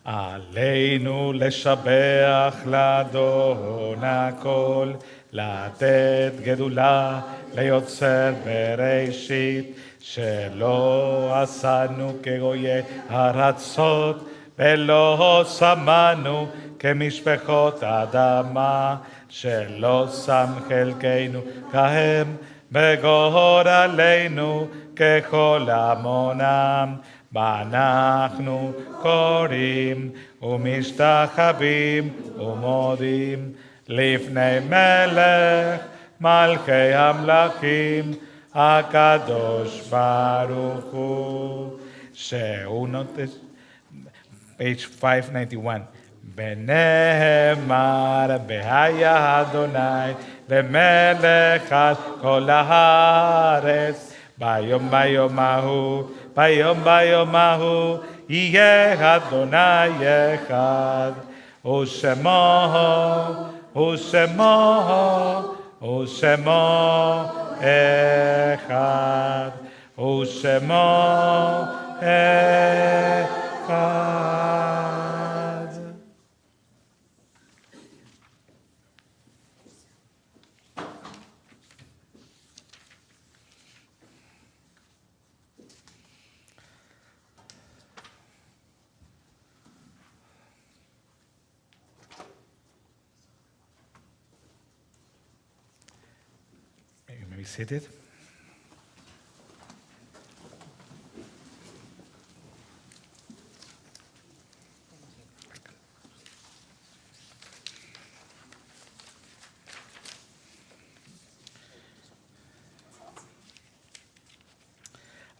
עלינו לשבח לאדון הכל, לתת גדולה ליוצר בראשית, שלא עשנו כגויי ארצות, ולא שמנו כמשפחות אדמה, שלא שם חלקנו כהם בגורלנו ככל עמונם. ואנחנו קוראים ומשתחווים ומודים לפני מלך מלכי המלכים הקדוש ברוך הוא. שהוא נוטש, page 591. ונאמר והיה אדוני למלך על כל הארץ ביום ההוא ביום ההוא יהיה אדוני אחד, ושמו אחד, ושמו אחד. Be seated.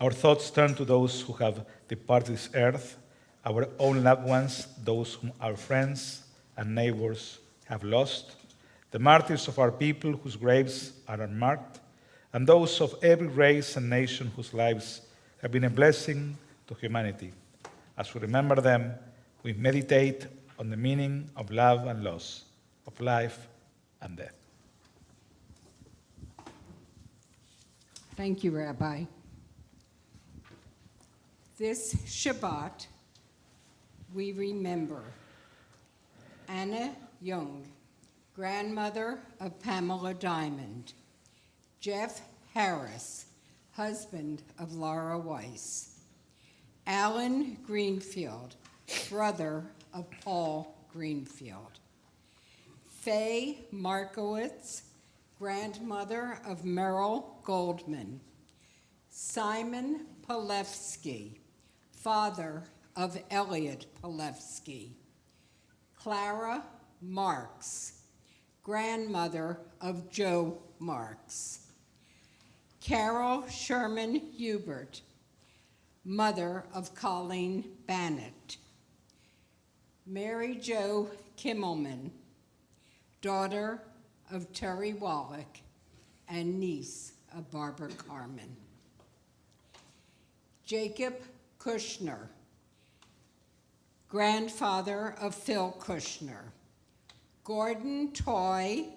Our thoughts turn to those who have departed this earth, our own loved ones, those whom our friends and neighbors have lost, the martyrs of our people whose graves are unmarked, and those of every race and nation whose lives have been a blessing to humanity. As we remember them, we meditate on the meaning of love and loss, of life and death. Thank you, Rabbi. This Shabbat, we remember Anna Young, grandmother of Pamela Diamond. Jeff Harris, husband of Laura Weiss. Alan Greenfield, brother of Paul Greenfield. Faye Markowitz, grandmother of Merrill Goldman. Simon Palevsky, father of Elliot Palevsky. Clara Marks, grandmother of Joe Marks. Carol Sherman Hubert, mother of Colleen Bannett. Mary Jo Kimmelman, daughter of Terry Wallach and niece of Barbara Carmen. Jacob Kushner, grandfather of Phil Kushner. Gordon Toy,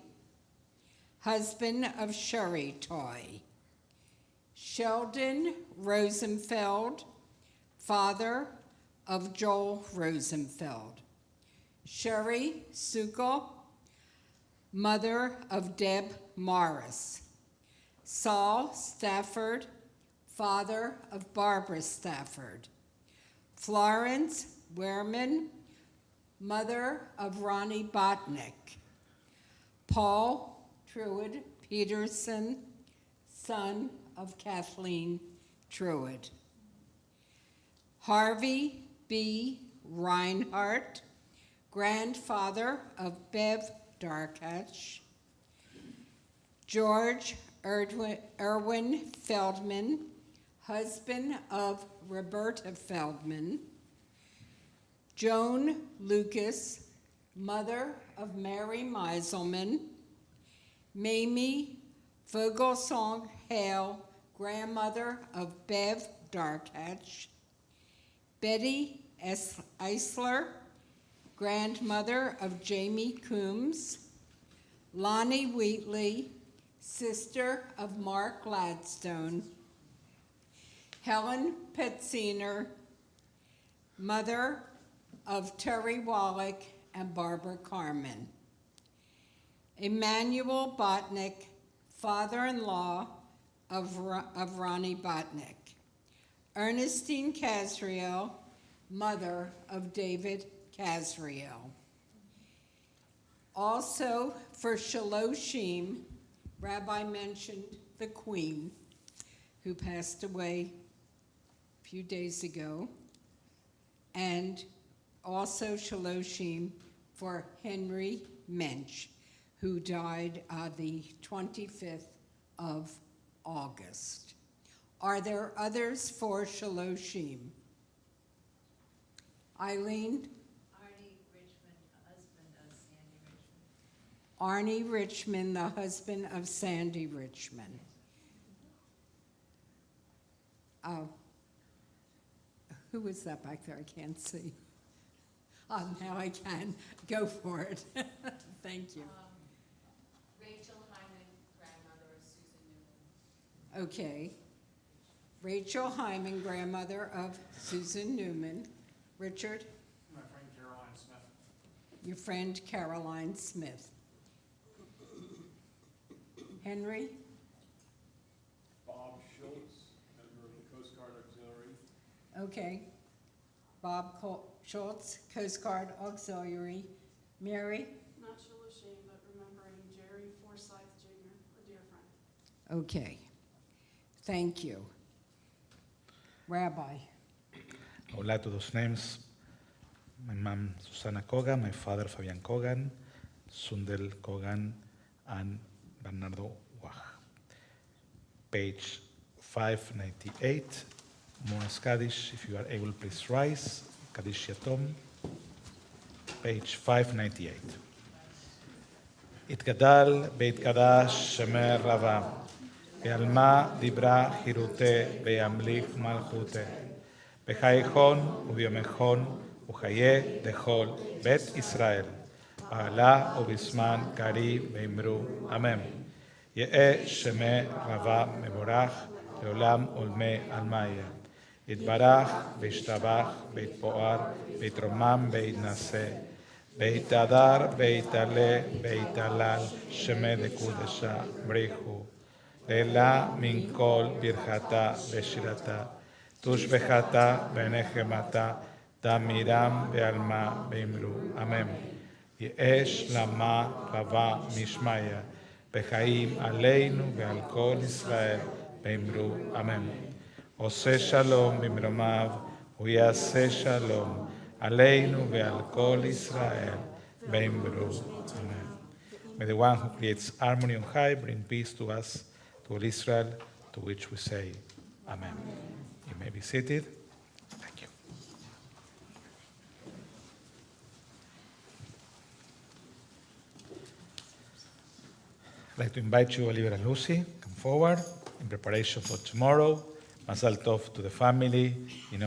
husband of Sherry Toy. Sheldon Rosenfeld, father of Joel Rosenfeld. Sherry Sukal, mother of Deb Morris. Saul Stafford, father of Barbara Stafford. Florence Wehrman, mother of Ronnie Botnick. Paul Truitt Peterson, son of Kathleen Truitt. Harvey B. Reinhardt, grandfather of Bev Darkach. George Erwin Feldman, husband of Roberta Feldman. Joan Lucas, mother of Mary Meiselman. Mamie Vogelsong Hale, grandmother of Bev Darkach. Betty S. Eisler, grandmother of Jamie Coombs. Lonnie Wheatley, sister of Mark Gladstone. Helen Petziner, mother of Terry Wallach and Barbara Carmen. Emmanuel Botnick, father-in-law of Ronnie Botnick. Ernestine Casriel, mother of David Casriel. Also for Shaloshim, Rabbi mentioned the Queen, who passed away a few days ago, and also Shaloshim for Henry Mensch, who died the 25th of August. Are there others for Shaloshim? Eileen? Arnie Richmond, the husband of Sandy Richmond. Who was that back there? I can't see. Oh, now I can. Go for it. Thank you. Rachel Hyman, grandmother of Susan Newman. Okay. Rachel Hyman, grandmother of Susan Newman. Richard? My friend Caroline Smith. Your friend Caroline Smith. Henry? Bob Schultz, member of the Coast Guard Auxiliary. Okay. Bob Schultz, Coast Guard Auxiliary. Mary? Not Shaloshim, but remembering Jerry Forsyth Jr., a dear friend. Okay. Thank you. Rabbi? I would like to those names. My mom, Susana Kogan, my father, Fabian Kogan, Sundel Kogan, and Bernardo Wach. Page 598, Monas Kaddish. If you are able, please rise. Kaddish Yatom. Page 598. Itgadal Beit Kadash Shemer Rava. Be'alma Dibra Hirute Be'amlich Malchute. Be'chayechon Ubiomechon Uchaye Dechol Bet Israel. Ba'ala Ubisman Kari Beimru. Amen. Ye'e Sheme Rava Meborach Leolam Olme Almaya. Yitbarach Beishtabach Beit Poar Beit Romam Beit Naseh. Beit Adar, Beit Ale, Beit Alal, Shemed Kudesha, Brehu, Lela Minkol, Birhata, Beshirata, Tushbehata, Benehemata, Damiram, Bealma, Beimru. Amen. Yesh Lama, Rava, Mishmaya, Bechaim, Aleinu, Bealkol Israel, Beimru. Amen. Ose Shalom, Bimromav, Uyase Shalom, Aleinu ve'al kol Israel, Beimru. Amen. May the one who creates harmony on high bring peace to us, to all Israel, to which we say, Amen. You may be seated. Thank you. I'd like to invite you, Oliver and Lucy, come forward in preparation for tomorrow. Mazal tov to the family, in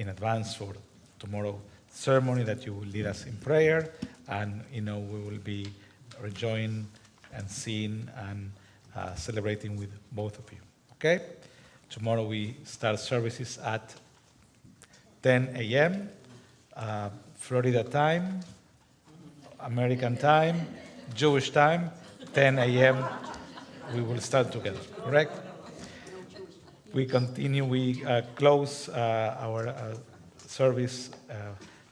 advance for tomorrow ceremony that you will lead us in prayer, and we will be rejoining and seeing and celebrating with both of you. Okay? Tomorrow we start services at 10 a.m. Florida time, American time, Jewish time, 10 a.m. We will start together. Correct? We continue. We close our service,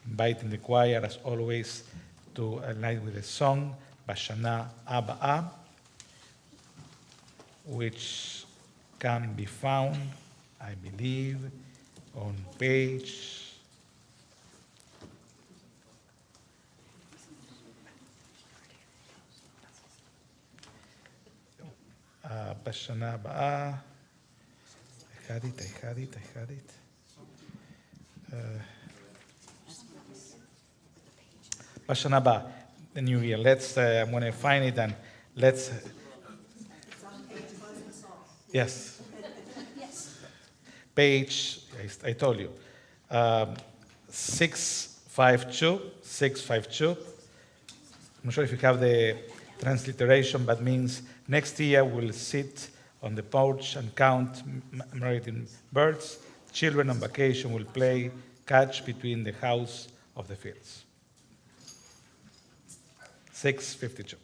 inviting the choir, as always, to align with the song Bashana Abba'a, which can be found, I believe, on page Bashana Abba'a. I had it. Bashana Abba'a, the new year. I'm going to find it and let's. Yes. Page, I told you. 652. I'm not sure if you have the transliteration, but means next year we'll sit on the porch and count migrating birds. Children on vacation will play catch between the house of the fields. 652.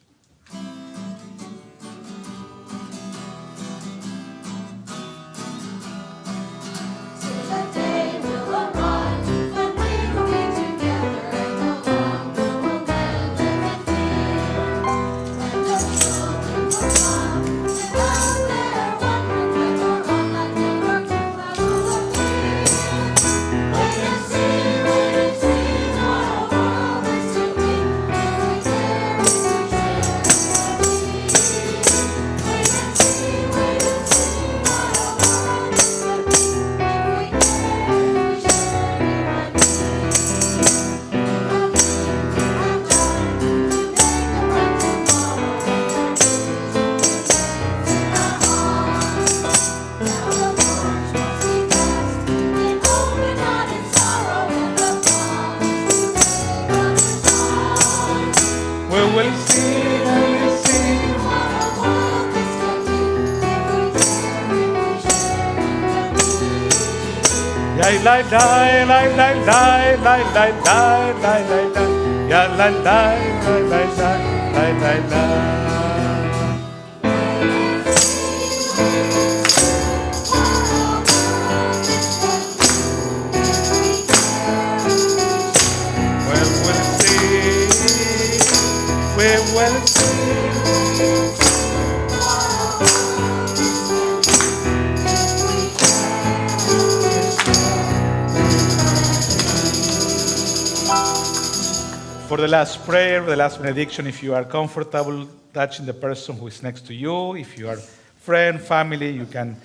For the last prayer, the last benediction, if you are comfortable touching the person who is next to you, if you are friend, family, you can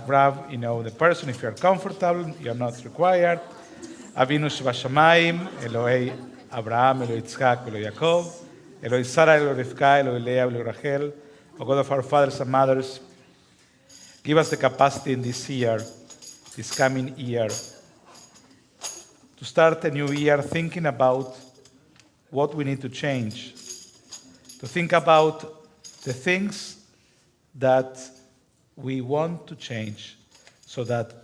grab, the person. If you are comfortable, you are not required. Avinu Shebashamayim, Elohei Abraham, Elohei Yitzchak, Elohei Yaakov, Elohei Sarah, Elohei Rivka, Elohei Leah, Elohei Rachel, O God of our fathers and mothers, give us the capacity in this year, this coming year, to start a new year thinking about what we need to change, to think about the things that we want to change so that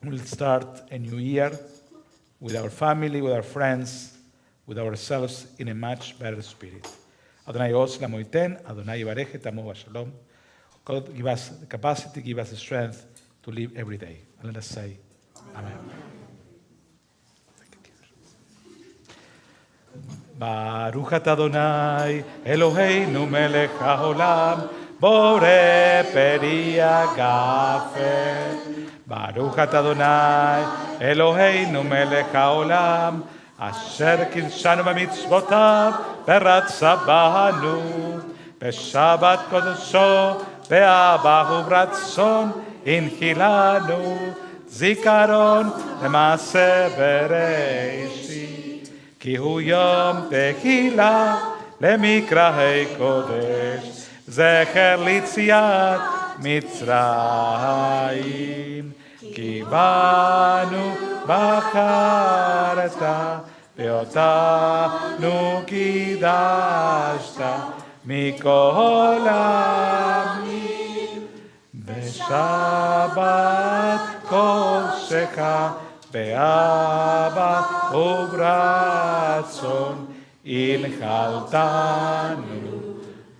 we'll start a new year with our family, with our friends, with ourselves in a much better spirit. Adonai Oz Lamoiten, Adonai Barej et Amo Shalom. God, give us the capacity, give us the strength to live every day. And let us say, Amen. Baruch atah Adonai, Eloheinu melech haolam, bore peri agafen. Baruch atah Adonai, Eloheinu melech haolam, asher kidshanu b'mitzvotav, v'ratza banu, b'shabbat kodosho, ve'abahu b'ratzon, inchilanu, zikaron, למעשה בראשית. כי הוא יום תחילה למקראי קודש, זכר ליציאת מצרים. כי בנו בחרת ואותנו קידשת מכל העמים. בשבת קודשך באהבה וברצון הנחלתנו.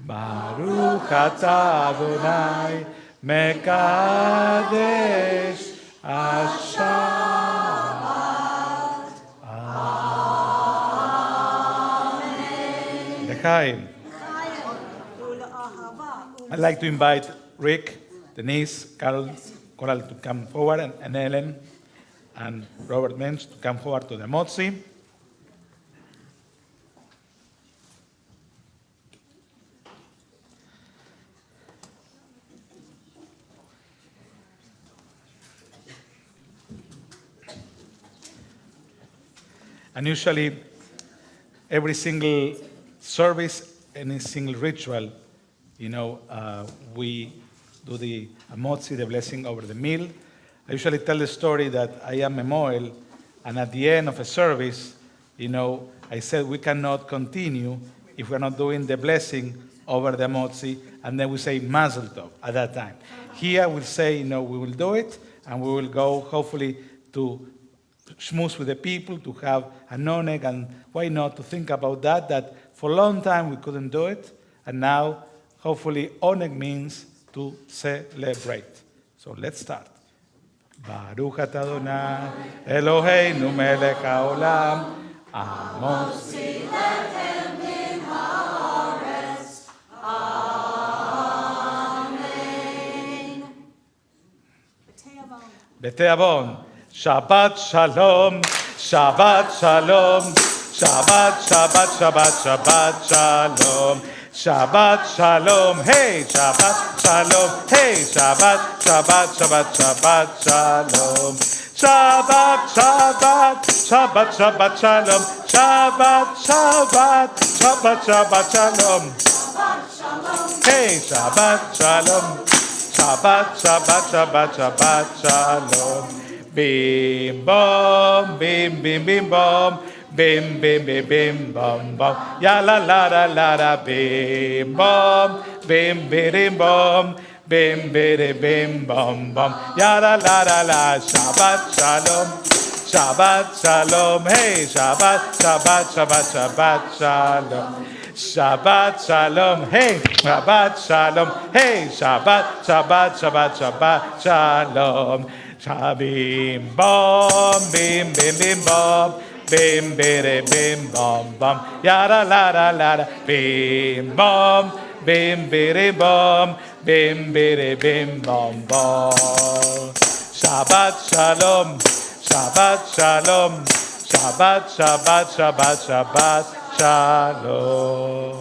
ברוך אתה אדוני מקדש השבת. אמן. לחיים. I'd like to invite Rick, Denise, Carol, Coral to come forward, and Ellen and Robert Mensch to come forward to the Motzi. And usually, every single service, any single ritual, we do the motzi, the blessing over the meal. I usually tell the story that I am a Moel, and at the end of a service, I said we cannot continue if we're not doing the blessing over the motzi, and then we say Mazel Tov at that time. Here we'll say, we will do it, and we will go hopefully to schmooze with the people, to have a noneg, and why not to think about that for a long time we couldn't do it, and now hopefully oneg means to celebrate. So let's start. Baruch atah Adonai Eloheinu melech haolam, המוציא לחם מן הארץ. אמן. בתיאבון. Shabbat shalom, Shabbat shalom, Shabbat, Shabbat, Shabbat, Shabbat shalom, Shabbat shalom, hey, Shabbat shalom, hey, Shabbat, Shabbat, Shabbat, Shabbat shalom, Shabbat, Shabbat, Shabbat, Shabbat shalom, Shabbat, Shabbat, Shabbat, Shabbat shalom, hey, Shabbat shalom, Shabbat, Shabbat, Shabbat, Shabbat shalom. Bim bom, bim bim bim bom, bim bim bim bim bom bom. Ya la la la la la. Bim bom, bim bim bom, bim bim bim bom bom. Ya la la la la. Shabbat shalom, Shabbat shalom. Hey, Shabbat, Shabbat, Shabbat, Shabbat shalom. Shabbat shalom. Hey, Shabbat shalom. Hey, Shabbat, Shabbat, Shabbat, Shabbat shalom. Shabim bom, bim bim bim bom, bim bim bim bom bom, yada la la la la, bim bom, bim bim bom, bim bim bim bom bom. Shabbat shalom, Shabbat shalom, Shabbat Shabbat Shabbat Shabbat shalom.